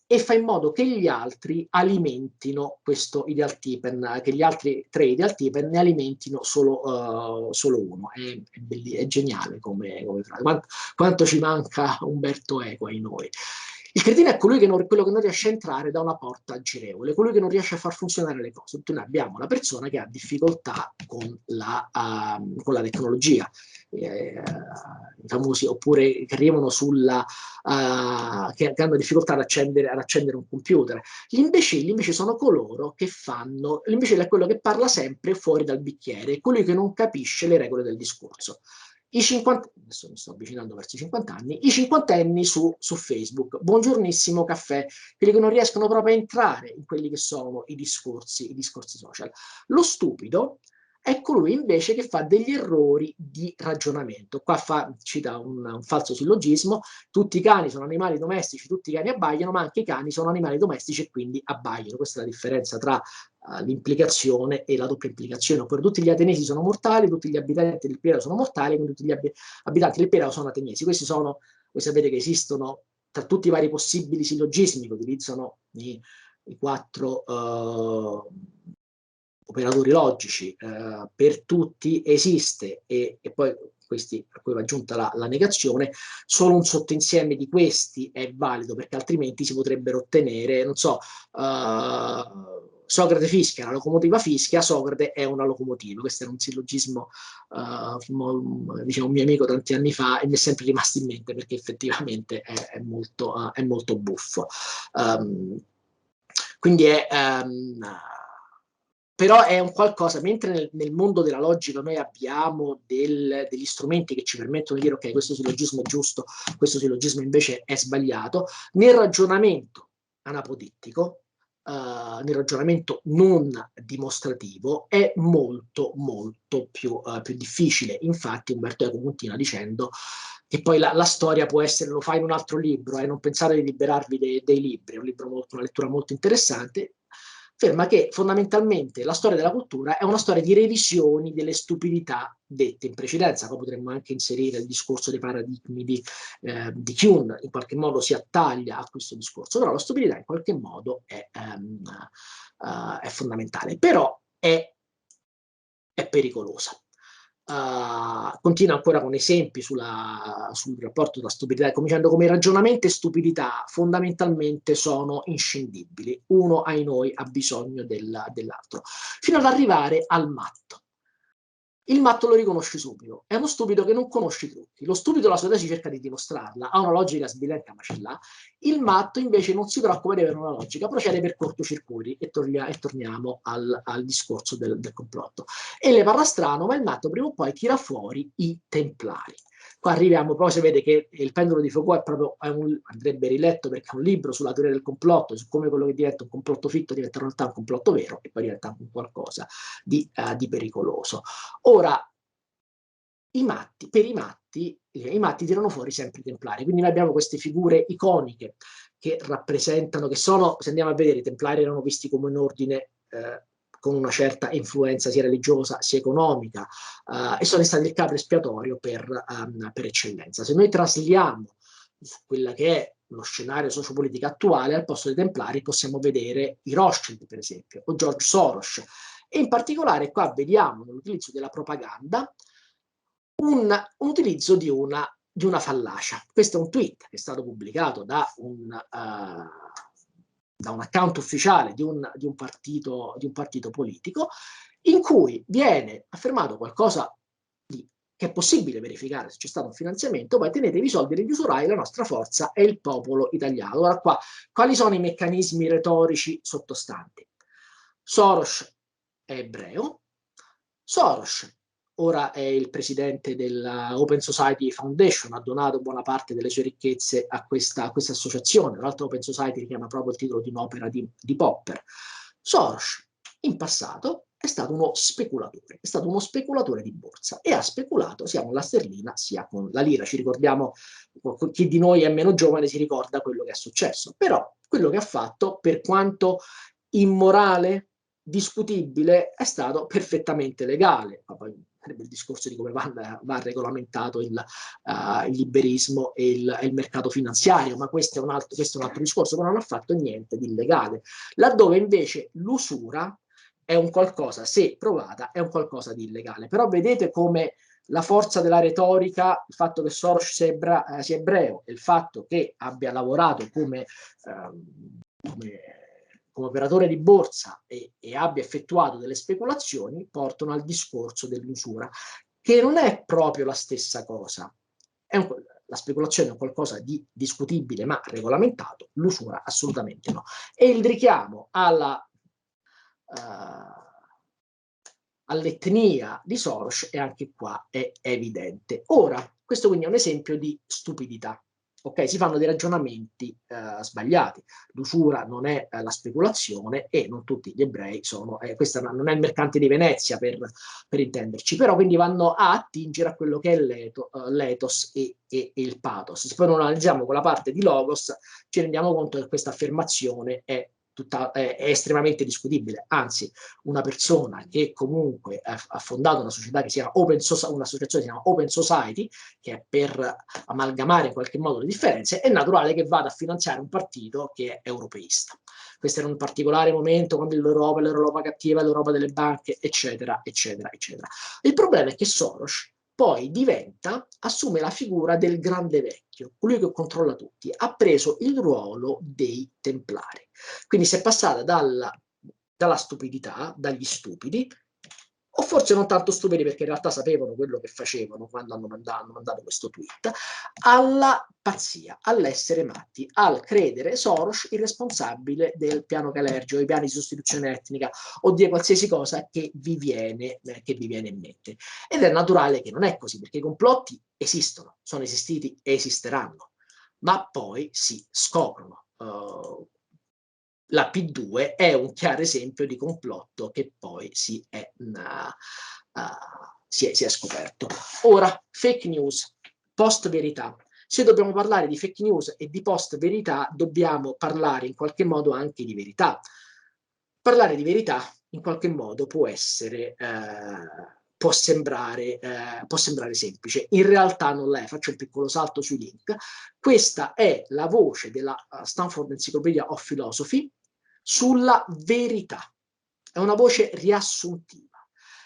e fa in modo che gli altri alimentino questo idealtypen, che gli altri 3 idealtypen ne alimentino solo uno. È geniale come frase. Quanto ci manca Umberto Eco ai noi. Il cretino è quello che non riesce a entrare da una porta girevole, colui che non riesce a far funzionare le cose. Tutti noi abbiamo la persona che ha difficoltà con la tecnologia, i famosi, oppure che arrivano che hanno difficoltà ad accendere un computer. Gli imbecilli invece sono coloro che l'imbecille è quello che parla sempre fuori dal bicchiere, è quello che non capisce le regole del discorso. Adesso mi sto avvicinando verso i 50 anni, i cinquantenni su Facebook, buongiornissimo caffè, quelli che non riescono proprio a entrare in quelli che sono i discorsi social. Lo stupido è colui invece che fa degli errori di ragionamento. Qua cita un falso sillogismo: tutti i cani sono animali domestici, tutti i cani abbaiano, ma anche i cani sono animali domestici e quindi abbaiano. Questa è la differenza tra l'implicazione e la doppia implicazione. Oppure tutti gli ateniesi sono mortali, tutti gli abitanti del Pireo sono mortali, quindi tutti gli abitanti del Pireo sono ateniesi. Questi sono, voi sapete che esistono tra tutti i vari possibili sillogismi che utilizzano i quattro operatori logici, per tutti esiste, e poi questi a cui va aggiunta la negazione, solo un sottoinsieme di questi è valido, perché altrimenti si potrebbero ottenere, non so, Socrate fischia, la locomotiva fischia, Socrate è una locomotiva. Questo era un sillogismo, diciamo, un mio amico tanti anni fa, e mi è sempre rimasto in mente perché effettivamente è molto buffo. Quindi però è un qualcosa, mentre nel mondo della logica noi abbiamo degli strumenti che ci permettono di dire ok, questo sillogismo è giusto, questo sillogismo invece è sbagliato, nel ragionamento anapodittico, nel ragionamento non dimostrativo, è molto più difficile. Infatti Umberto Eco continua dicendo che poi la storia può essere, lo fa in un altro libro, non pensate di liberarvi dei libri, è un libro una lettura molto interessante, afferma che fondamentalmente la storia della cultura è una storia di revisioni delle stupidità dette in precedenza. Qua potremmo anche inserire il discorso dei paradigmi di Kuhn, in qualche modo si attaglia a questo discorso, però la stupidità in qualche modo è fondamentale, però è pericolosa. Continua ancora con esempi sul rapporto tra stupidità e dicendo come ragionamento e stupidità fondamentalmente sono inscindibili, uno ai noi ha bisogno dell'altro, fino ad arrivare al matto. Il matto lo riconosci subito, è uno stupido che non conosce i trucchi. Lo stupido la società ci cerca di dimostrarla, ha una logica sbilenca ma ce l'ha. Il matto invece non si preoccupa di avere una logica, procede per cortocircuiti, e torniamo al discorso del complotto. E le parla strano, ma il matto prima o poi tira fuori i templari. Qua arriviamo, poi si vede che il pendolo di Foucault andrebbe riletto, perché è un libro sulla teoria del complotto, su come quello che diventa un complotto fitto diventa in realtà un complotto vero, e poi diventa anche qualcosa di pericoloso. Ora, per i matti tirano fuori sempre i templari, quindi noi abbiamo queste figure iconiche che rappresentano, che sono, se andiamo a vedere, i templari erano visti come un ordine con una certa influenza sia religiosa sia economica, e sono stati il capro espiatorio per eccellenza. Se noi trasliamo su quella che è lo scenario sociopolitico attuale, al posto dei templari possiamo vedere i Rothschild, per esempio, o George Soros, e in particolare qua vediamo nell'utilizzo della propaganda un utilizzo di una fallacia. Questo è un tweet che è stato pubblicato da un account ufficiale di un partito politico, in cui viene affermato qualcosa che è possibile verificare se c'è stato un finanziamento. Poi tenetevi i soldi degli usurai, la nostra forza è il popolo italiano. Ora qua, quali sono i meccanismi retorici sottostanti? Soros è ebreo, Soros ora è il presidente della Open Society Foundation, ha donato buona parte delle sue ricchezze a questa associazione. L'altra Open Society richiama proprio il titolo di un'opera di Popper. Soros in passato è stato uno speculatore di borsa, e ha speculato sia con la sterlina sia con la lira. Ci ricordiamo, chi di noi è meno giovane si ricorda quello che è successo, però quello che ha fatto, per quanto immorale, discutibile, è stato perfettamente legale. Ma poi sarebbe il discorso di come va regolamentato il liberismo e il mercato finanziario, ma questo è un altro discorso, però non ha fatto niente di illegale. Laddove invece l'usura è un qualcosa, se provata, è un qualcosa di illegale. Però vedete come la forza della retorica, il fatto che Soros sia ebreo e il fatto che abbia lavorato come operatore di borsa e abbia effettuato delle speculazioni, portano al discorso dell'usura, che non è proprio la stessa cosa. La speculazione è qualcosa di discutibile ma regolamentato, l'usura assolutamente no. E il richiamo all'etnia di Soros, e anche qua è evidente. Ora, questo quindi è un esempio di stupidità. ok? Si fanno dei ragionamenti sbagliati. L'usura non è la speculazione e non tutti gli ebrei sono, questo non è il mercante di Venezia per intenderci, però quindi vanno a attingere a quello che è l'ethos e il pathos. Se poi non analizziamo quella parte di logos, ci rendiamo conto che questa affermazione è estremamente discutibile. Anzi, una persona che comunque ha fondato una società che si chiama un'associazione che si chiama Open Society, che è per amalgamare in qualche modo le differenze, è naturale che vada a finanziare un partito che è europeista. Questo era un particolare momento quando l'Europa cattiva, l'Europa delle banche, eccetera, eccetera, eccetera. Il problema è che Soros poi assume la figura del grande vecchio, colui che controlla tutti, ha preso il ruolo dei templari. Quindi si è passata dalla stupidità, dagli stupidi, o forse non tanto stupidi perché in realtà sapevano quello che facevano quando hanno mandato questo tweet, alla pazzia, all'essere matti, al credere Soros il responsabile del piano Calergio, i piani di sostituzione etnica o di qualsiasi cosa che vi viene in mente. Ed è naturale che non è così, perché i complotti esistono, sono esistiti e esisteranno, ma poi si scoprono. La P2 è un chiaro esempio di complotto che poi si è scoperto. Ora, fake news, post verità. Se dobbiamo parlare di fake news e di post verità, dobbiamo parlare in qualche modo anche di verità. Parlare di verità in qualche modo può sembrare semplice. In realtà non è. Faccio un piccolo salto sui link. Questa è la voce della Stanford Encyclopedia of Philosophy sulla verità. È una voce riassuntiva.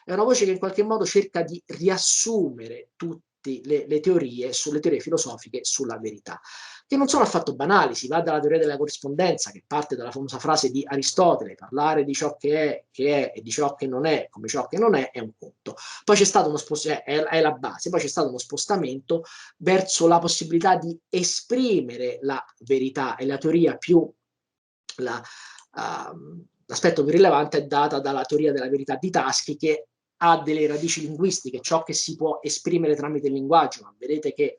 È una voce che in qualche modo cerca di riassumere tutte le teorie filosofiche sulla verità, che non sono affatto banali. Si va dalla teoria della corrispondenza, che parte dalla famosa frase di Aristotele: parlare di ciò che è e di ciò che non è come ciò che non è un conto. Poi c'è stato uno spostamento, è la base, poi c'è stato uno spostamento verso la possibilità di esprimere la verità, e la teoria più l'aspetto più rilevante è data dalla teoria della verità di Taschi, che ha delle radici linguistiche, ciò che si può esprimere tramite il linguaggio. Ma vedete che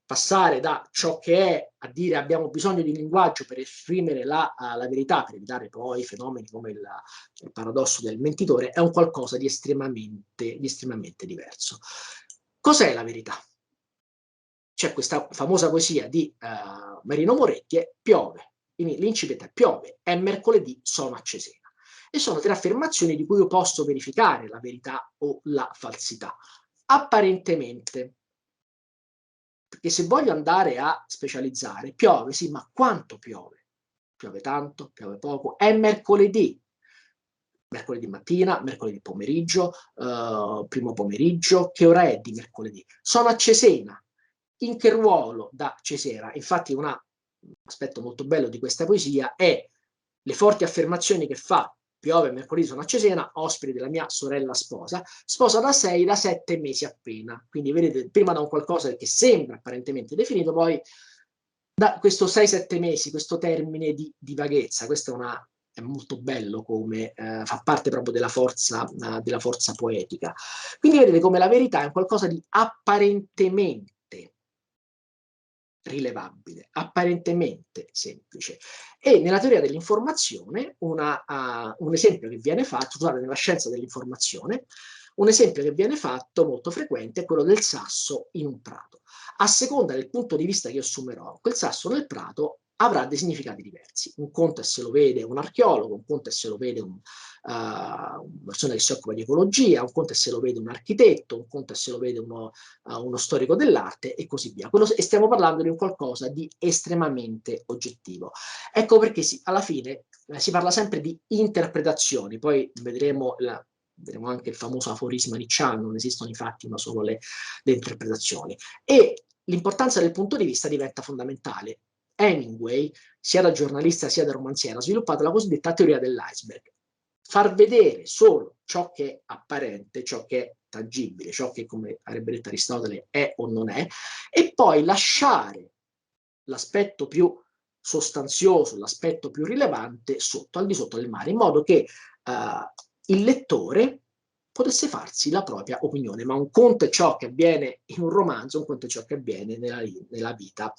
passare da ciò che è a dire abbiamo bisogno di linguaggio per esprimere la verità, per evitare poi fenomeni come il paradosso del mentitore, è un qualcosa di estremamente diverso. Cos'è la verità? C'è questa famosa poesia di Marino Moretti, piove. L'incipit è: piove, è mercoledì, sono a Cesena. E sono tre affermazioni di cui io posso verificare la verità o la falsità. Apparentemente, perché se voglio andare a specializzare, piove, sì, ma quanto piove? Piove tanto, piove poco, è mercoledì mattina, mercoledì pomeriggio, primo pomeriggio, che ora è di mercoledì? Sono a Cesena. In che ruolo da Cesena? Infatti un aspetto molto bello di questa poesia è le forti affermazioni che fa: piove, mercoledì sono a Cesena, ospite della mia sorella sposa da 7 mesi appena. Quindi vedete, prima da un qualcosa che sembra apparentemente definito, poi da questo 6-7 mesi, questo termine di vaghezza. Questo è molto bello, come fa parte proprio della forza poetica. Quindi vedete come la verità è qualcosa di apparentemente rilevabile, apparentemente semplice. E nella teoria dell'informazione un esempio che viene fatto, scusate, nella scienza dell'informazione, un esempio che viene fatto molto frequente è quello del sasso in un prato. A seconda del punto di vista che io assumerò, quel sasso nel prato avrà dei significati diversi. Un conto è se lo vede un archeologo, un conto è se lo vede una persona che si occupa di ecologia, un conto è se lo vede un architetto, un conto è se lo vede uno storico dell'arte e così via. E stiamo parlando di un qualcosa di estremamente oggettivo. Ecco perché alla fine si parla sempre di interpretazioni. Poi vedremo anche il famoso aforisma nicciano: non esistono i fatti ma solo le interpretazioni. E l'importanza del punto di vista diventa fondamentale. Hemingway, sia da giornalista sia da romanziere, ha sviluppato la cosiddetta teoria dell'iceberg: far vedere solo ciò che è apparente, ciò che è tangibile, ciò che, come avrebbe detto Aristotele, è o non è, e poi lasciare l'aspetto più sostanzioso, l'aspetto più rilevante al di sotto del mare, in modo che il lettore potesse farsi la propria opinione. Ma un conto è ciò che avviene in un romanzo, un conto è ciò che avviene nella vita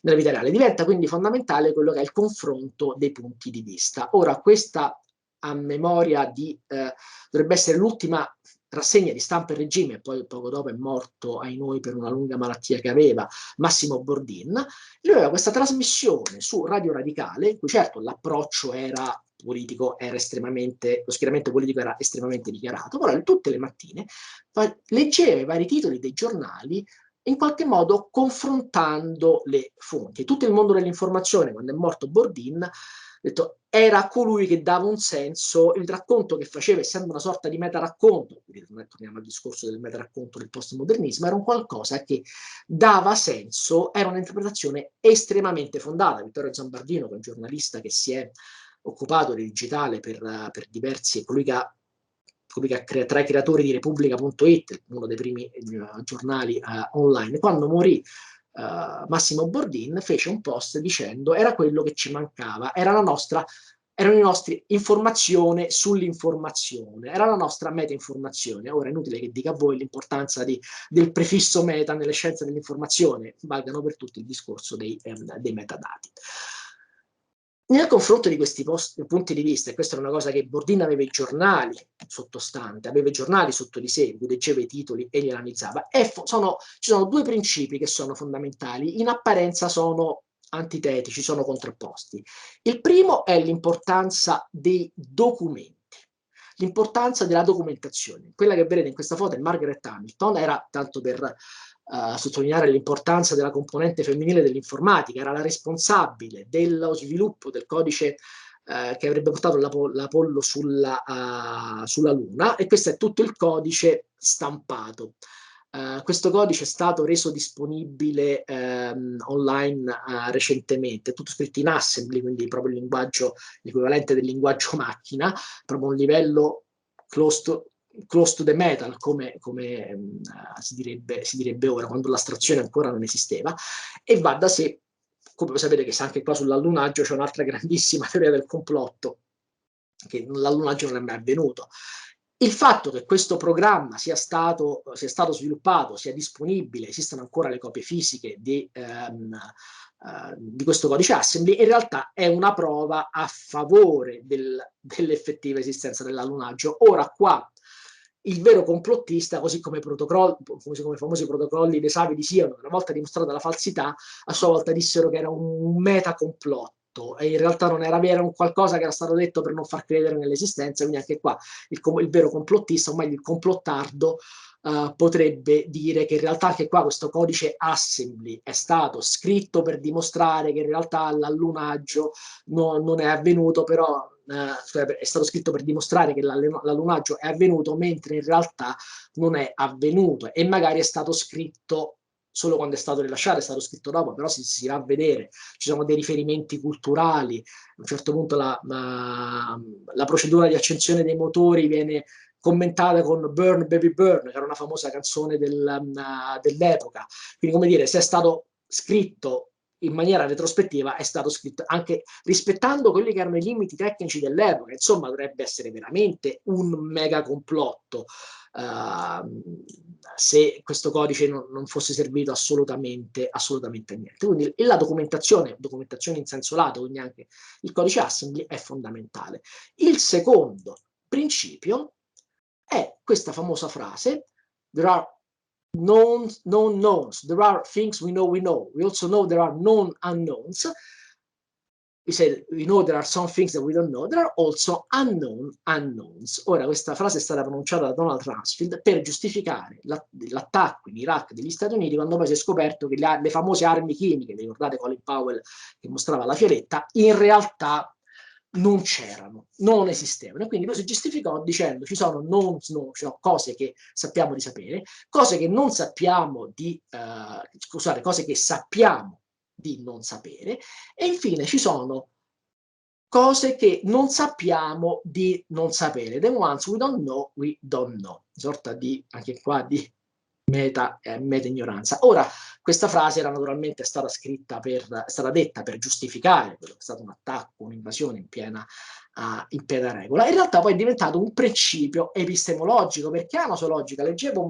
reale. Diventa quindi fondamentale quello che è il confronto dei punti di vista. Ora, questa a memoria dovrebbe essere l'ultima rassegna di Stampa e Regime, poi poco dopo è morto ai noi per una lunga malattia che aveva, Massimo Bordin. Lui aveva questa trasmissione su Radio Radicale, in cui certo l'approccio era politico, lo schieramento politico era estremamente dichiarato, però tutte le mattine leggeva i vari titoli dei giornali, in qualche modo confrontando le fonti. Tutto il mondo dell'informazione, quando è morto Bordin, detto, era colui che dava un senso, il racconto che faceva, essendo una sorta di metaracconto, torniamo al discorso del metaracconto del postmodernismo, era un qualcosa che dava senso, era un'interpretazione estremamente fondata. Vittorio Zambardino, che è un giornalista che si è occupato di digitale per diversi, colui che tra i creatori di Repubblica.it, uno dei primi giornali online, quando morì Massimo Bordin, fece un post dicendo era quello che ci mancava, erano le nostre informazioni sull'informazione, era la nostra meta-informazione. Ora è inutile che dica a voi l'importanza del prefisso meta nelle scienze dell'informazione, valgano per tutti il discorso dei metadati. Nel confronto di questi punti di vista, e questa è una cosa che Bordin aveva i giornali sottostante, aveva i giornali sotto di sé, leggeva i titoli e li analizzava, ci sono due principi che sono fondamentali, in apparenza sono antitetici, sono contrapposti. Il primo è l'importanza dei documenti, l'importanza della documentazione. Quella che vedete in questa foto è Margaret Hamilton, era, tanto per sottolineare l'importanza della componente femminile dell'informatica, era la responsabile dello sviluppo del codice che avrebbe portato l'Apollo sulla Luna, e questo è tutto il codice stampato. Questo codice è stato reso disponibile online recentemente, tutto scritto in assembly, quindi proprio l'equivalente del linguaggio macchina, proprio un livello close to the metal, come si direbbe ora, quando l'astrazione ancora non esisteva, e va da sé, come sapete che anche qua sull'allunaggio c'è un'altra grandissima teoria del complotto, che l'allunaggio non è mai avvenuto. Il fatto che questo programma sia stato sviluppato, sia disponibile, esistono ancora le copie fisiche di questo codice assembly, in realtà è una prova a favore dell'effettiva esistenza dell'allunaggio. Ora qua il vero complottista, così come i famosi protocolli dei Savidi siano, una volta dimostrata la falsità, a sua volta dissero che era un metacomplotto, e in realtà non era vero, era un qualcosa che era stato detto per non far credere nell'esistenza. Quindi anche qua il vero complottista, o meglio il complottardo, potrebbe dire che in realtà anche qua questo codice assembly è stato scritto per dimostrare che in realtà l'allunaggio non è avvenuto, però è stato scritto per dimostrare che l'allunaggio è avvenuto, mentre in realtà non è avvenuto, e magari è stato scritto solo quando è stato rilasciato, è stato scritto dopo, però si va a vedere, ci sono dei riferimenti culturali. A un certo punto la procedura di accensione dei motori viene commentata con Burn Baby Burn, che era una famosa canzone dell'epoca. Quindi, come dire, se è stato scritto in maniera retrospettiva, è stato scritto anche rispettando quelli che erano i limiti tecnici dell'epoca. Insomma, dovrebbe essere veramente un mega complotto se questo codice non fosse servito assolutamente a niente. Quindi la documentazione in senso lato, quindi anche il codice assembly, è fondamentale. Il secondo principio è questa famosa frase: there are known knowns, there are things we know, we also know there are known unknowns. We know there are some things that we don't know, there are also unknown unknowns. Ora, questa frase è stata pronunciata da Donald Rumsfeld per giustificare l'attacco in Iraq degli Stati Uniti, quando poi si è scoperto che le famose armi chimiche, ricordate Colin Powell che mostrava la fialetta, in realtà non c'erano, non esistevano, e quindi poi si giustificò dicendo ci sono cioè cose che sappiamo di sapere, cose che non sappiamo cose che sappiamo di non sapere, e infine ci sono cose che non sappiamo di non sapere. The ones we don't know, we don't know. Una sorta di, anche qua, di meta ignoranza. Ora, questa frase era naturalmente stata detta per giustificare quello che è stato un attacco, un'invasione in piena regola. In realtà poi è diventato un principio epistemologico, perché ha una sua logica. Leggevo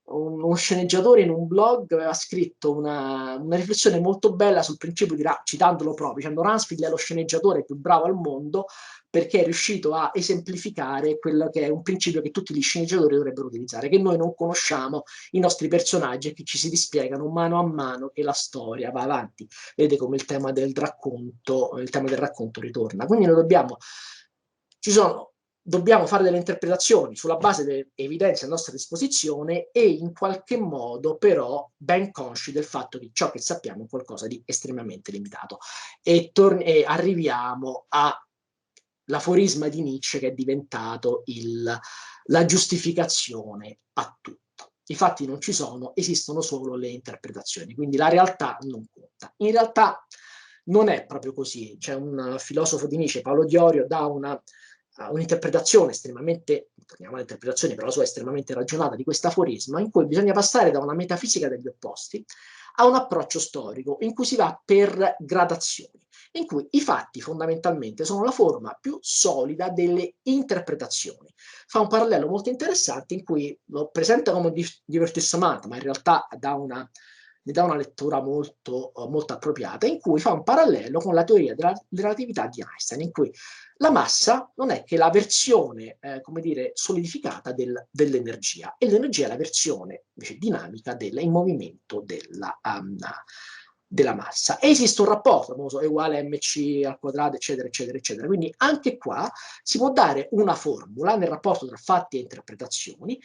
uno sceneggiatore in un blog aveva scritto una riflessione molto bella sul principio citandolo proprio, dicendo Ransfield è lo sceneggiatore più bravo al mondo perché è riuscito a esemplificare quello che è un principio che tutti gli sceneggiatori dovrebbero utilizzare, che noi non conosciamo i nostri personaggi e che ci si dispiegano mano a mano che la storia va avanti. Vedete come il tema del racconto ritorna. Quindi noi dobbiamo fare delle interpretazioni sulla base delle evidenze a nostra disposizione e in qualche modo però ben consci del fatto che ciò che sappiamo è qualcosa di estremamente limitato. E arriviamo all'aforisma di Nietzsche che è diventato la giustificazione a tutto. I fatti non ci sono, esistono solo le interpretazioni, quindi la realtà non conta. In realtà non è proprio così. C'è un filosofo di Nietzsche, Paolo Diorio, dà un'interpretazione estremamente, torniamo all'interpretazione, però la sua è estremamente ragionata di questo aforisma, in cui bisogna passare da una metafisica degli opposti a un approccio storico in cui si va per gradazioni, in cui i fatti fondamentalmente sono la forma più solida delle interpretazioni. Fa un parallelo molto interessante in cui lo presenta come divertissement, ma in realtà ne dà una lettura molto appropriata, in cui fa un parallelo con la teoria della relatività di Einstein, in cui la massa non è che la versione, solidificata dell'energia, e l'energia è la versione invece dinamica in movimento della massa. E esiste un rapporto famoso, è uguale mc al quadrato, eccetera, eccetera, eccetera. Quindi anche qua si può dare una formula nel rapporto tra fatti e interpretazioni,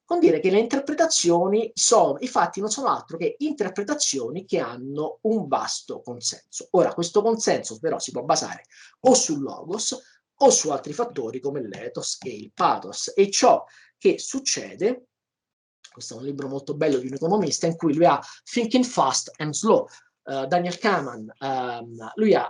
con dire che le interpretazioni i fatti non sono altro che interpretazioni che hanno un vasto consenso. Ora, questo consenso però si può basare o sul logos o su altri fattori come l'ethos e il pathos. E ciò che succede, questo è un libro molto bello di un economista in cui lui ha Thinking Fast and Slow. Daniel Kahneman, lui ha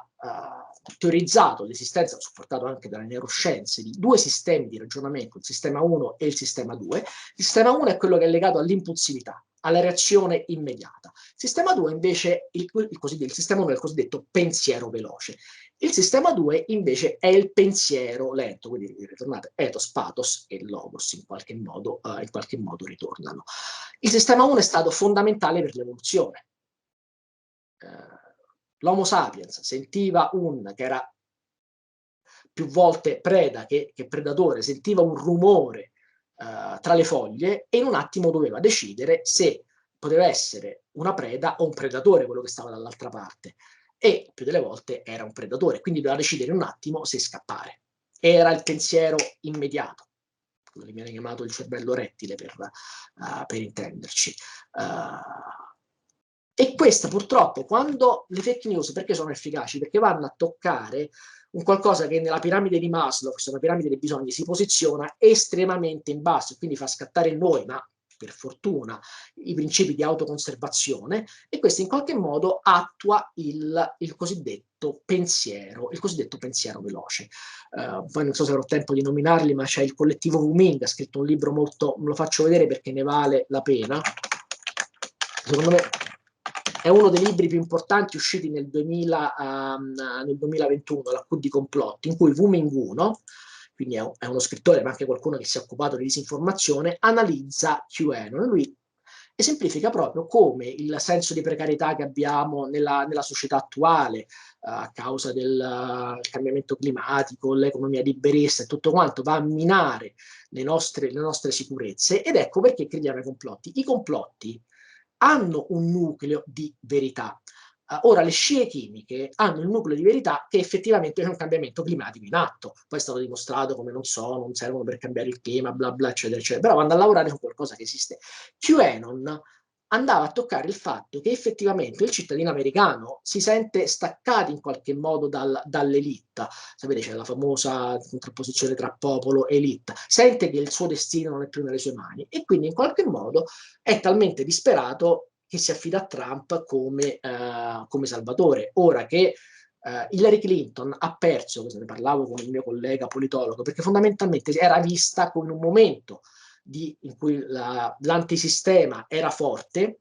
teorizzato l'esistenza, supportato anche dalle neuroscienze, di due sistemi di ragionamento, il sistema 1 e il sistema 2. Il sistema 1 è quello che è legato all'impulsività, alla reazione immediata. Il sistema 2 invece, il sistema 1 è il cosiddetto pensiero veloce. Il sistema 2 invece è il pensiero lento, quindi ritornate ethos, pathos e logos in qualche modo ritornano. Il sistema 1 è stato fondamentale per l'evoluzione. L'Homo sapiens sentiva che era più volte preda che predatore, sentiva un rumore tra le foglie e in un attimo doveva decidere se poteva essere una preda o un predatore quello che stava dall'altra parte. E più delle volte era un predatore, quindi doveva decidere in un attimo se scappare. Era il pensiero immediato, quello che viene chiamato il cervello rettile per intenderci. E questa purtroppo, quando le fake news, perché sono efficaci? Perché vanno a toccare un qualcosa che nella piramide di Maslow, questa è una piramide dei bisogni, si posiziona estremamente in basso e quindi fa scattare in noi, ma per fortuna, i principi di autoconservazione, e questo in qualche modo attua il cosiddetto pensiero veloce. Poi non so se avrò tempo di nominarli, ma c'è il collettivo Wuming, ha scritto un libro molto, me lo faccio vedere perché ne vale la pena. Secondo me è uno dei libri più importanti usciti nel 2021, la Q di complotti, in cui Wuming 1, quindi è uno scrittore ma anche qualcuno che si è occupato di disinformazione, analizza QAnon. Lui esemplifica proprio come il senso di precarietà che abbiamo nella società attuale a causa del cambiamento climatico, l'economia liberista e tutto quanto va a minare le nostre sicurezze, ed ecco perché crediamo ai complotti. I complotti hanno un nucleo di verità. Ora, le scie chimiche hanno il nucleo di verità che effettivamente c'è un cambiamento climatico in atto. Poi è stato dimostrato come non servono per cambiare il clima, bla bla, eccetera, eccetera. Però vanno a lavorare su qualcosa che esiste. QAnon andava a toccare il fatto che effettivamente il cittadino americano si sente staccato in qualche modo dall'elite. Sapete, c'è la famosa contrapposizione tra popolo e elite. Sente che il suo destino non è più nelle sue mani e quindi in qualche modo è talmente disperato che si affida a Trump come salvatore. Ora che Hillary Clinton ha perso, questo ne parlavo con il mio collega politologo, perché fondamentalmente era vista come un momento in cui l'antisistema era forte,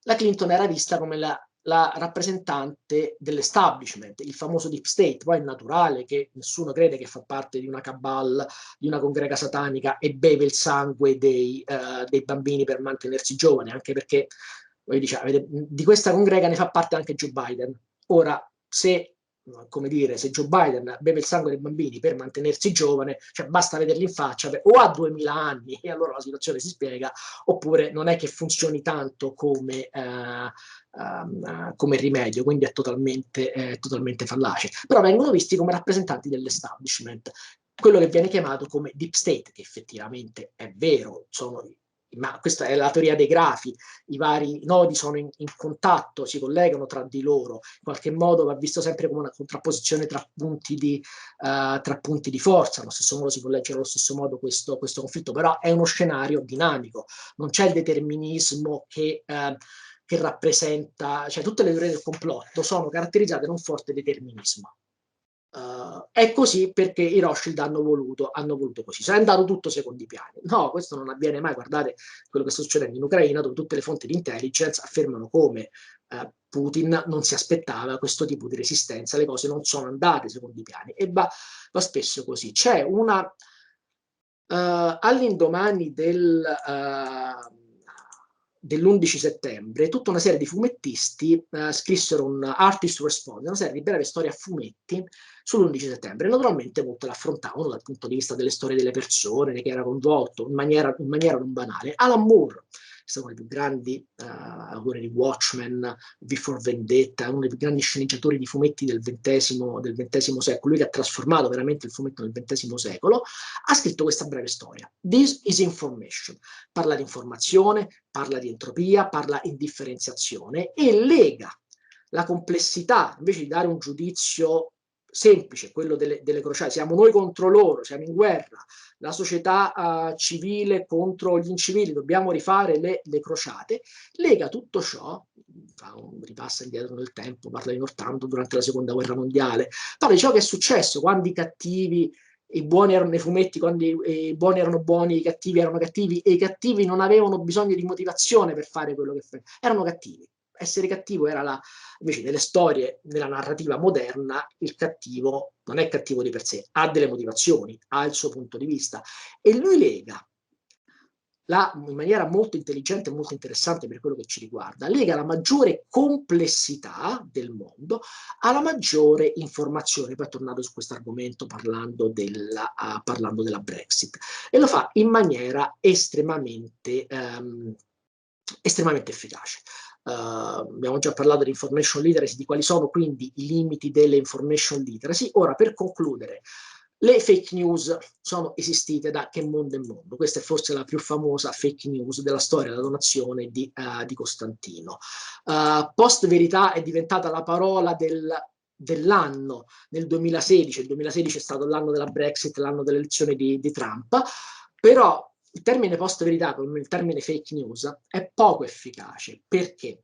la Clinton era vista come la rappresentante dell'establishment, il famoso deep state. Poi è naturale che nessuno crede che fa parte di una cabal, di una congrega satanica e beve il sangue dei bambini per mantenersi giovani, anche perché di questa congrega ne fa parte anche Joe Biden. Ora, se Joe Biden beve il sangue dei bambini per mantenersi giovane, cioè basta vederli in faccia, o ha 2000 anni e allora la situazione si spiega, oppure non è che funzioni tanto come rimedio, quindi è totalmente fallace. Però vengono visti come rappresentanti dell'establishment, quello che viene chiamato come deep state, che effettivamente è vero, ma questa è la teoria dei grafi, i vari nodi sono in contatto, si collegano tra di loro, in qualche modo va visto sempre come una contrapposizione tra punti di forza, allo stesso modo si collegge allo stesso modo questo conflitto, però è uno scenario dinamico, non c'è il determinismo che rappresenta, cioè tutte le teorie del complotto sono caratterizzate da un forte determinismo. È così perché i Rothschild hanno voluto così, è andato tutto secondo i piani. No, questo non avviene mai. Guardate quello che sta succedendo in Ucraina, dove tutte le fonti di intelligence affermano come Putin non si aspettava questo tipo di resistenza, le cose non sono andate secondo i piani e va spesso così. C'è una all'indomani dell'11 settembre, tutta una serie di fumettisti scrissero un Artist Response, una serie di breve storie a fumetti sull'11 settembre. Naturalmente molte l'affrontavano dal punto di vista delle storie delle persone, che era coinvolto in maniera non banale. Alan Moore è stato uno dei più grandi autori di Watchmen, V for Vendetta, uno dei più grandi sceneggiatori di fumetti del XX secolo, lui che ha trasformato veramente il fumetto nel XX secolo, ha scritto questa breve storia. This is information. Parla di informazione, parla di entropia, parla di indifferenziazione e lega la complessità, invece di dare un giudizio semplice, quello delle crociate, siamo noi contro loro, siamo in guerra, la società civile contro gli incivili, dobbiamo rifare le crociate, lega tutto ciò, ripassa indietro nel tempo, parla di Northumbria durante la seconda guerra mondiale, parla di ciò che è successo quando i cattivi, i buoni erano nei fumetti, quando i buoni erano buoni, i cattivi erano cattivi e i cattivi non avevano bisogno di motivazione per fare quello che erano cattivi. Essere cattivo era invece nelle storie, nella narrativa moderna, il cattivo non è cattivo di per sé, ha delle motivazioni, ha il suo punto di vista e lui lega in maniera molto intelligente e molto interessante per quello che ci riguarda, lega la maggiore complessità del mondo alla maggiore informazione. Poi è tornato su questo argomento parlando della Brexit e lo fa in maniera estremamente efficace. Abbiamo già parlato di information literacy, di quali sono quindi i limiti delle information literacy. Ora, per concludere, le fake news sono esistite da che mondo è mondo. Questa è forse la più famosa fake news della storia della donazione di Costantino. Post-verità è diventata la parola dell'anno nel 2016. Il 2016 è stato l'anno della Brexit, l'anno dell'elezione di Trump, però il termine post-verità, come il termine fake news, è poco efficace, perché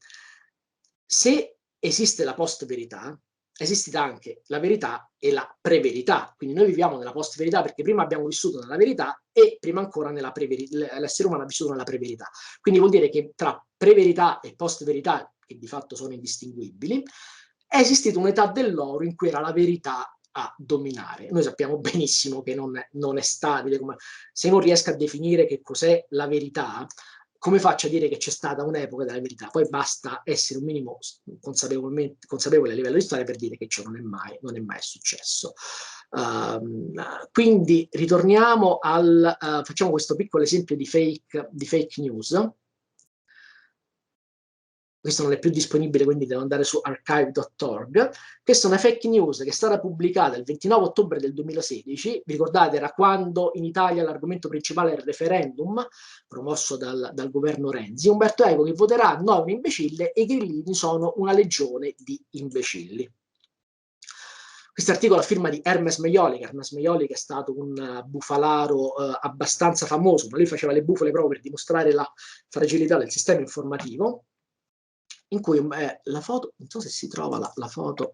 se esiste la post-verità, esiste anche la verità e la pre-verità. Quindi noi viviamo nella post-verità perché prima abbiamo vissuto nella verità e prima ancora nella pre-verità. L'essere umano ha vissuto nella pre-verità. Quindi vuol dire che tra pre-verità e post-verità, che di fatto sono indistinguibili, è esistita un'età dell'oro in cui era la verità a dominare. Noi sappiamo benissimo che non è stabile. Se non riesco a definire che cos'è la verità, come faccio a dire che c'è stata un'epoca della verità? Poi basta essere un minimo consapevole a livello di storia per dire che ciò non è mai successo. Quindi ritorniamo facciamo questo piccolo esempio di fake news. Questo non è più disponibile, quindi devo andare su archive.org. Questa è una fake news che è stata pubblicata il 29 ottobre del 2016. Vi ricordate, era quando in Italia l'argomento principale era il referendum promosso dal governo Renzi. Umberto Eco che voterà no un imbecille e i grillini sono una legione di imbecilli. Questo articolo a firma di Hermes Meioli, che è stato un bufalaro abbastanza famoso, ma lui faceva le bufale proprio per dimostrare la fragilità del sistema informativo, in cui la foto, non so se si trova la foto,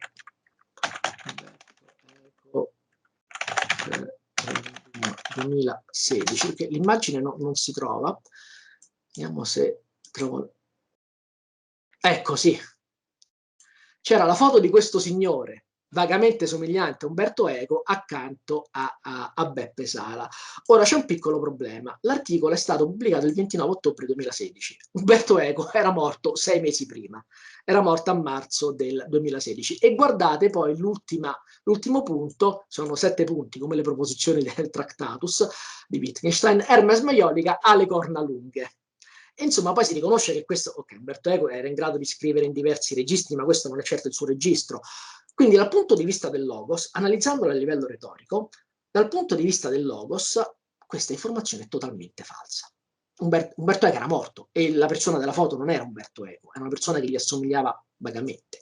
2016, perché l'immagine non si trova. Vediamo se trovo. Ecco, sì. C'era la foto di questo signore vagamente somigliante a Umberto Eco accanto a Beppe Sala. Ora c'è un piccolo problema. L'articolo è stato pubblicato il 29 ottobre 2016. Umberto Eco era morto 6 mesi prima. Era morto a marzo del 2016. E guardate poi l'ultimo punto, sono 7 punti come le proposizioni del Tractatus di Wittgenstein. Hermes Maiolica ha le corna lunghe. E insomma, poi si riconosce che questo, ok, Umberto Eco era in grado di scrivere in diversi registri, ma questo non è certo il suo registro. Quindi, dal punto di vista del logos, analizzandolo a livello retorico, dal punto di vista del logos, questa informazione è totalmente falsa. Umberto Eco era morto e la persona della foto non era Umberto Eco, era una persona che gli assomigliava vagamente.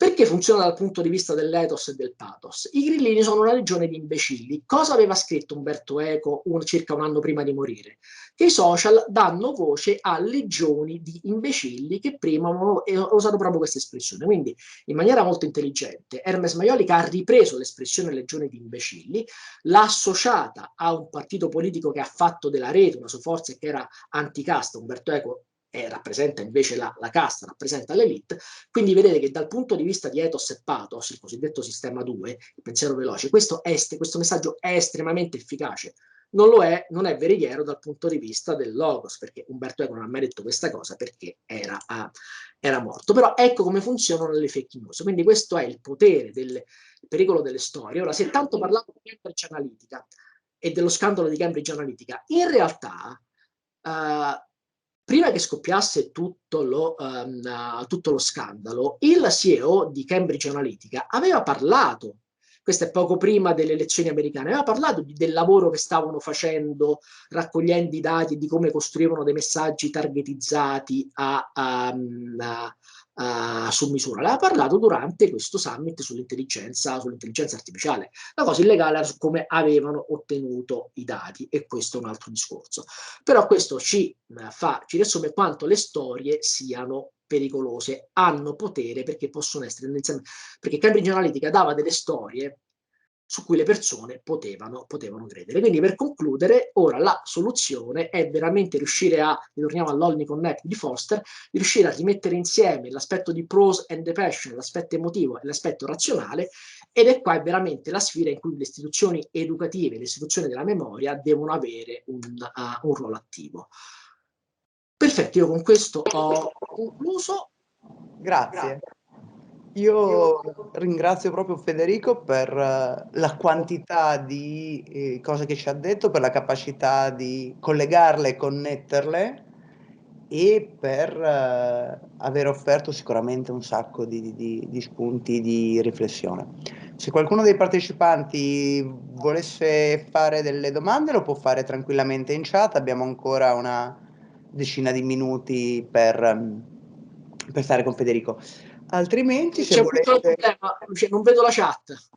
Perché funziona dal punto di vista dell'ethos e del pathos? I grillini sono una legione di imbecilli. Cosa aveva scritto Umberto Eco circa un anno prima di morire? Che i social danno voce a legioni di imbecilli che prima avevano usato proprio questa espressione. Quindi, in maniera molto intelligente, Hermes Maiolica ha ripreso l'espressione legione di imbecilli, l'ha associata a un partito politico che ha fatto della rete una sua forza che era anticasta. Umberto Eco rappresenta invece la casta, rappresenta l'elite. Quindi vedete che dal punto di vista di ethos e pathos, il cosiddetto sistema 2, il pensiero veloce, questo messaggio è estremamente efficace. Non è veritiero dal punto di vista del logos, perché Umberto Eco non ha mai detto questa cosa perché era morto. Però ecco come funzionano le fake news. Quindi questo è il potere il pericolo delle storie. Ora, si è tanto parlato di Cambridge Analytica e dello scandalo di Cambridge Analytica. In realtà, prima che scoppiasse tutto lo scandalo, il CEO di Cambridge Analytica aveva parlato, questo è poco prima delle elezioni americane, aveva parlato del lavoro che stavano facendo raccogliendo i dati e di come costruivano dei messaggi targetizzati su misura. L'aveva parlato durante questo summit sull'intelligenza artificiale. La cosa illegale era su come avevano ottenuto i dati, e questo è un altro discorso. Però questo ci riassume quanto le storie siano pericolose, hanno potere perché possono essere perché Cambridge Analytica dava delle storie su cui le persone potevano credere. Quindi, per concludere, ora la soluzione è veramente riuscire ritorniamo all'Olney Connect di Forster, riuscire a rimettere insieme l'aspetto di prose and the passion, l'aspetto emotivo e l'aspetto razionale, ed è qua veramente la sfida in cui le istituzioni educative, le istituzioni della memoria devono avere un ruolo attivo. Perfetto, io con questo ho concluso. Grazie. Io ringrazio proprio Federico per la quantità di cose che ci ha detto, per la capacità di collegarle e connetterle, e per aver offerto sicuramente un sacco di spunti di riflessione. Se qualcuno dei partecipanti volesse fare delle domande, lo può fare tranquillamente in chat. Abbiamo ancora una decina di minuti per stare con Federico. Altrimenti, se C'è un piccolo volete... problema, non vedo la chat.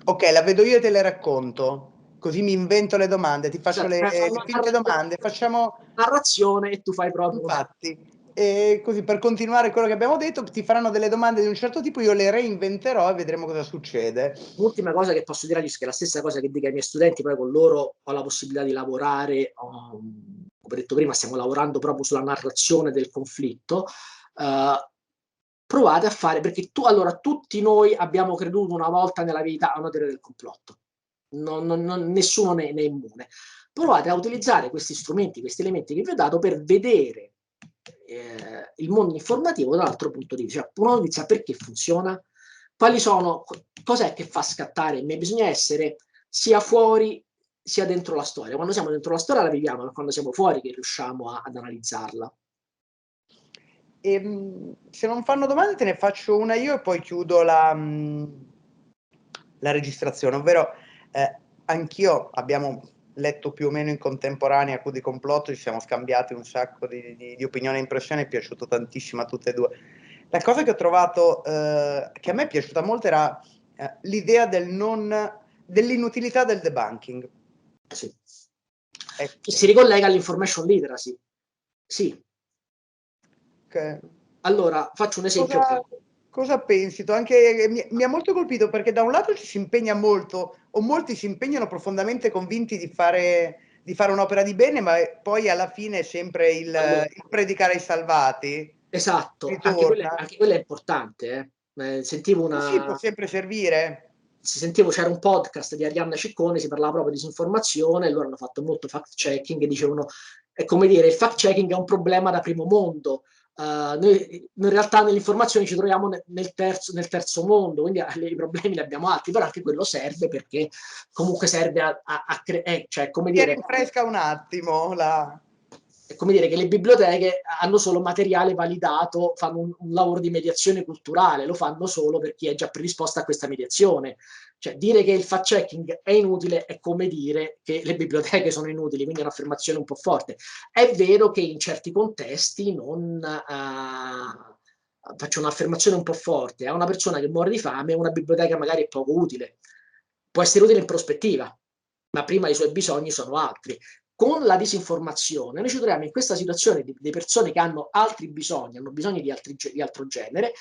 Ok, la vedo io e te le racconto. Così mi invento le domande, ti faccio le finte domande. Facciamo... narrazione e tu fai proprio... Infatti, e così per continuare quello che abbiamo detto, ti faranno delle domande di un certo tipo, io le reinventerò e vedremo cosa succede. L'ultima cosa che posso dire, che è la stessa cosa che dico ai miei studenti, poi con loro ho la possibilità di lavorare, come ho detto prima, stiamo lavorando proprio sulla narrazione del conflitto. Provate a fare, perché tutti noi abbiamo creduto una volta nella vita a una teoria del complotto. Nessuno ne è immune. Provate a utilizzare questi strumenti, questi elementi che vi ho dato per vedere il mondo informativo da un altro punto di vista. Cioè, una notizia perché funziona? Quali sono, cos'è che fa scattare in me? Bisogna essere sia fuori sia dentro la storia. Quando siamo dentro la storia la viviamo, ma quando siamo fuori che riusciamo ad analizzarla. Se non fanno domande te ne faccio una io e poi chiudo la registrazione, ovvero anch'io abbiamo letto più o meno in contemporanea Q di complotto, ci siamo scambiati un sacco di opinioni e impressioni, è piaciuto tantissimo a tutte e due. La cosa che ho trovato che a me è piaciuta molto era l'idea dell'inutilità del debunking. Sì. Ecco. Si ricollega all'information literacy. Sì. Okay. Allora, faccio un esempio. cosa pensi tu? Anche mi ha molto colpito perché da un lato ci si impegna molto, o molti si impegnano profondamente convinti di fare un'opera di bene, ma poi alla fine è sempre il predicare ai salvati Esatto, ritorna. anche quella è importante. Sentivo Sì, può sempre servire. c'era un podcast di Arianna Ciccone, si parlava proprio di disinformazione, e loro hanno fatto molto fact-checking e dicevano, è come dire, il fact-checking è un problema da primo mondo. Noi in realtà nelle informazioni ci troviamo nel terzo mondo, quindi i problemi li abbiamo altri, però anche quello serve perché comunque serve cioè, come Ti dire, rinfresca un attimo la... è come dire che le biblioteche hanno solo materiale validato, fanno un lavoro di mediazione culturale, lo fanno solo per chi è già predisposto a questa mediazione. Cioè, dire che il fact-checking è inutile è come dire che le biblioteche sono inutili, quindi è un'affermazione un po' forte. È vero che in certi contesti non... faccio un'affermazione un po' forte, a una persona che muore di fame una biblioteca magari è poco utile. Può essere utile in prospettiva, ma prima i suoi bisogni sono altri. Con la disinformazione noi ci troviamo in questa situazione di persone che hanno altri bisogni, hanno bisogni di altro genere,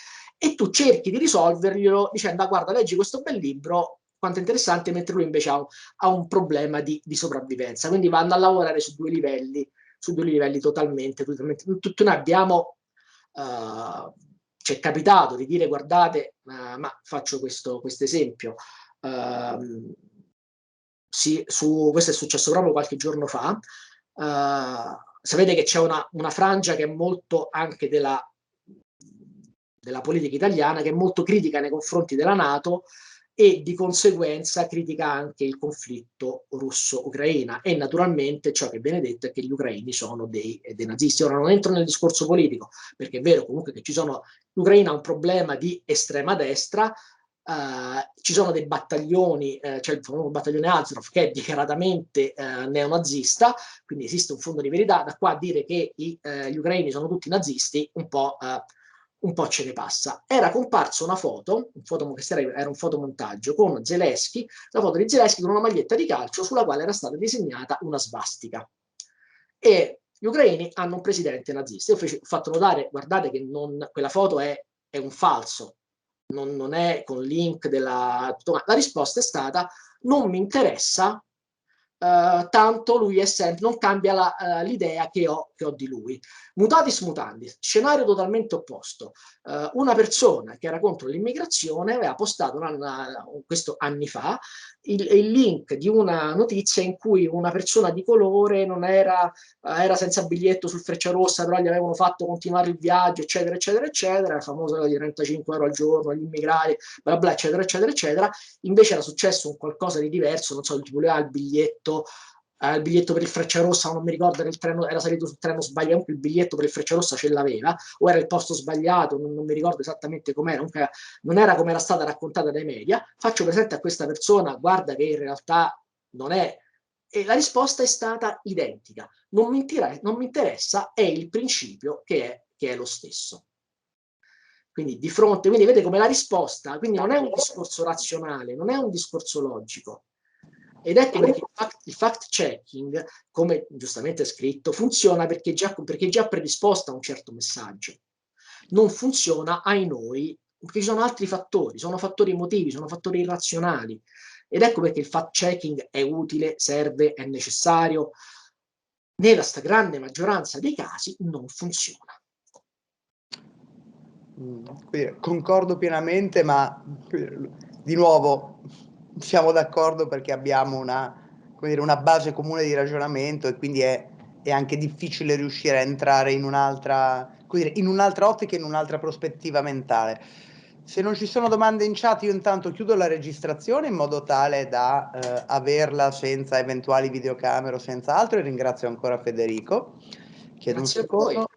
e tu cerchi di risolverglielo dicendo: ah, guarda, leggi questo bel libro, quanto è interessante, mentre lui invece ha un problema di sopravvivenza. Quindi vanno a lavorare su due livelli totalmente. Tutti noi abbiamo, ci è capitato di dire: guardate, ma faccio questo esempio. Sì, questo è successo proprio qualche giorno fa. Sapete che c'è una frangia che è molto anche della politica italiana, che è molto critica nei confronti della NATO e di conseguenza critica anche il conflitto russo-ucraina, e naturalmente ciò che viene detto è che gli ucraini sono dei nazisti. Ora non entro nel discorso politico, perché è vero comunque che l'Ucraina ha un problema di estrema destra. Ci sono dei battaglioni, c'è il famoso battaglione Azov che è dichiaratamente neonazista, quindi esiste un fondo di verità. Da qua a dire che gli ucraini sono tutti nazisti, un po' ce ne passa. Era comparsa una foto era un fotomontaggio con Zelensky, la foto di Zelensky con una maglietta di calcio sulla quale era stata disegnata una svastica. E gli ucraini hanno un presidente nazista. Io ho fatto notare: guardate che quella foto è un falso, non è con link della... La risposta è stata: non mi interessa, tanto lui è sempre, non cambia l'idea che ho di lui. Mutatis mutandis, scenario totalmente opposto. Una persona che era contro l'immigrazione aveva postato questo anni fa il link di una notizia in cui una persona di colore non era senza biglietto sul Frecciarossa, però gli avevano fatto continuare il viaggio, eccetera, eccetera, eccetera, la famosa di 35 euro al giorno agli immigrati, bla bla, eccetera, eccetera, eccetera. Invece era successo un qualcosa di diverso, non so, tipo voleva il biglietto per il Frecciarossa, non mi ricordo, che il treno era salito sul treno sbagliato, il biglietto per il Frecciarossa ce l'aveva, o era il posto sbagliato, non mi ricordo esattamente com'era, non era come era stata raccontata dai media. Faccio presente a questa persona: guarda che in realtà non è. E la risposta è stata identica: non mi interessa, è il principio che è lo stesso. Quindi vedete come la risposta, quindi non è un discorso razionale, non è un discorso logico. Ed ecco perché il fact-checking, come giustamente è scritto, funziona perché è già predisposta a un certo messaggio. Non funziona, ai noi, perché ci sono altri fattori, sono fattori emotivi, sono fattori irrazionali. Ed ecco perché il fact-checking è utile, serve, è necessario. Nella stragrande maggioranza dei casi non funziona. Concordo pienamente, ma di nuovo siamo d'accordo perché abbiamo una base comune di ragionamento, e quindi è anche difficile riuscire a entrare in un'altra ottica, in un'altra prospettiva mentale. Se non ci sono domande in chat, io intanto chiudo la registrazione in modo tale da averla senza eventuali videocamere o senza altro, e ringrazio ancora Federico. Chiedo un secondo.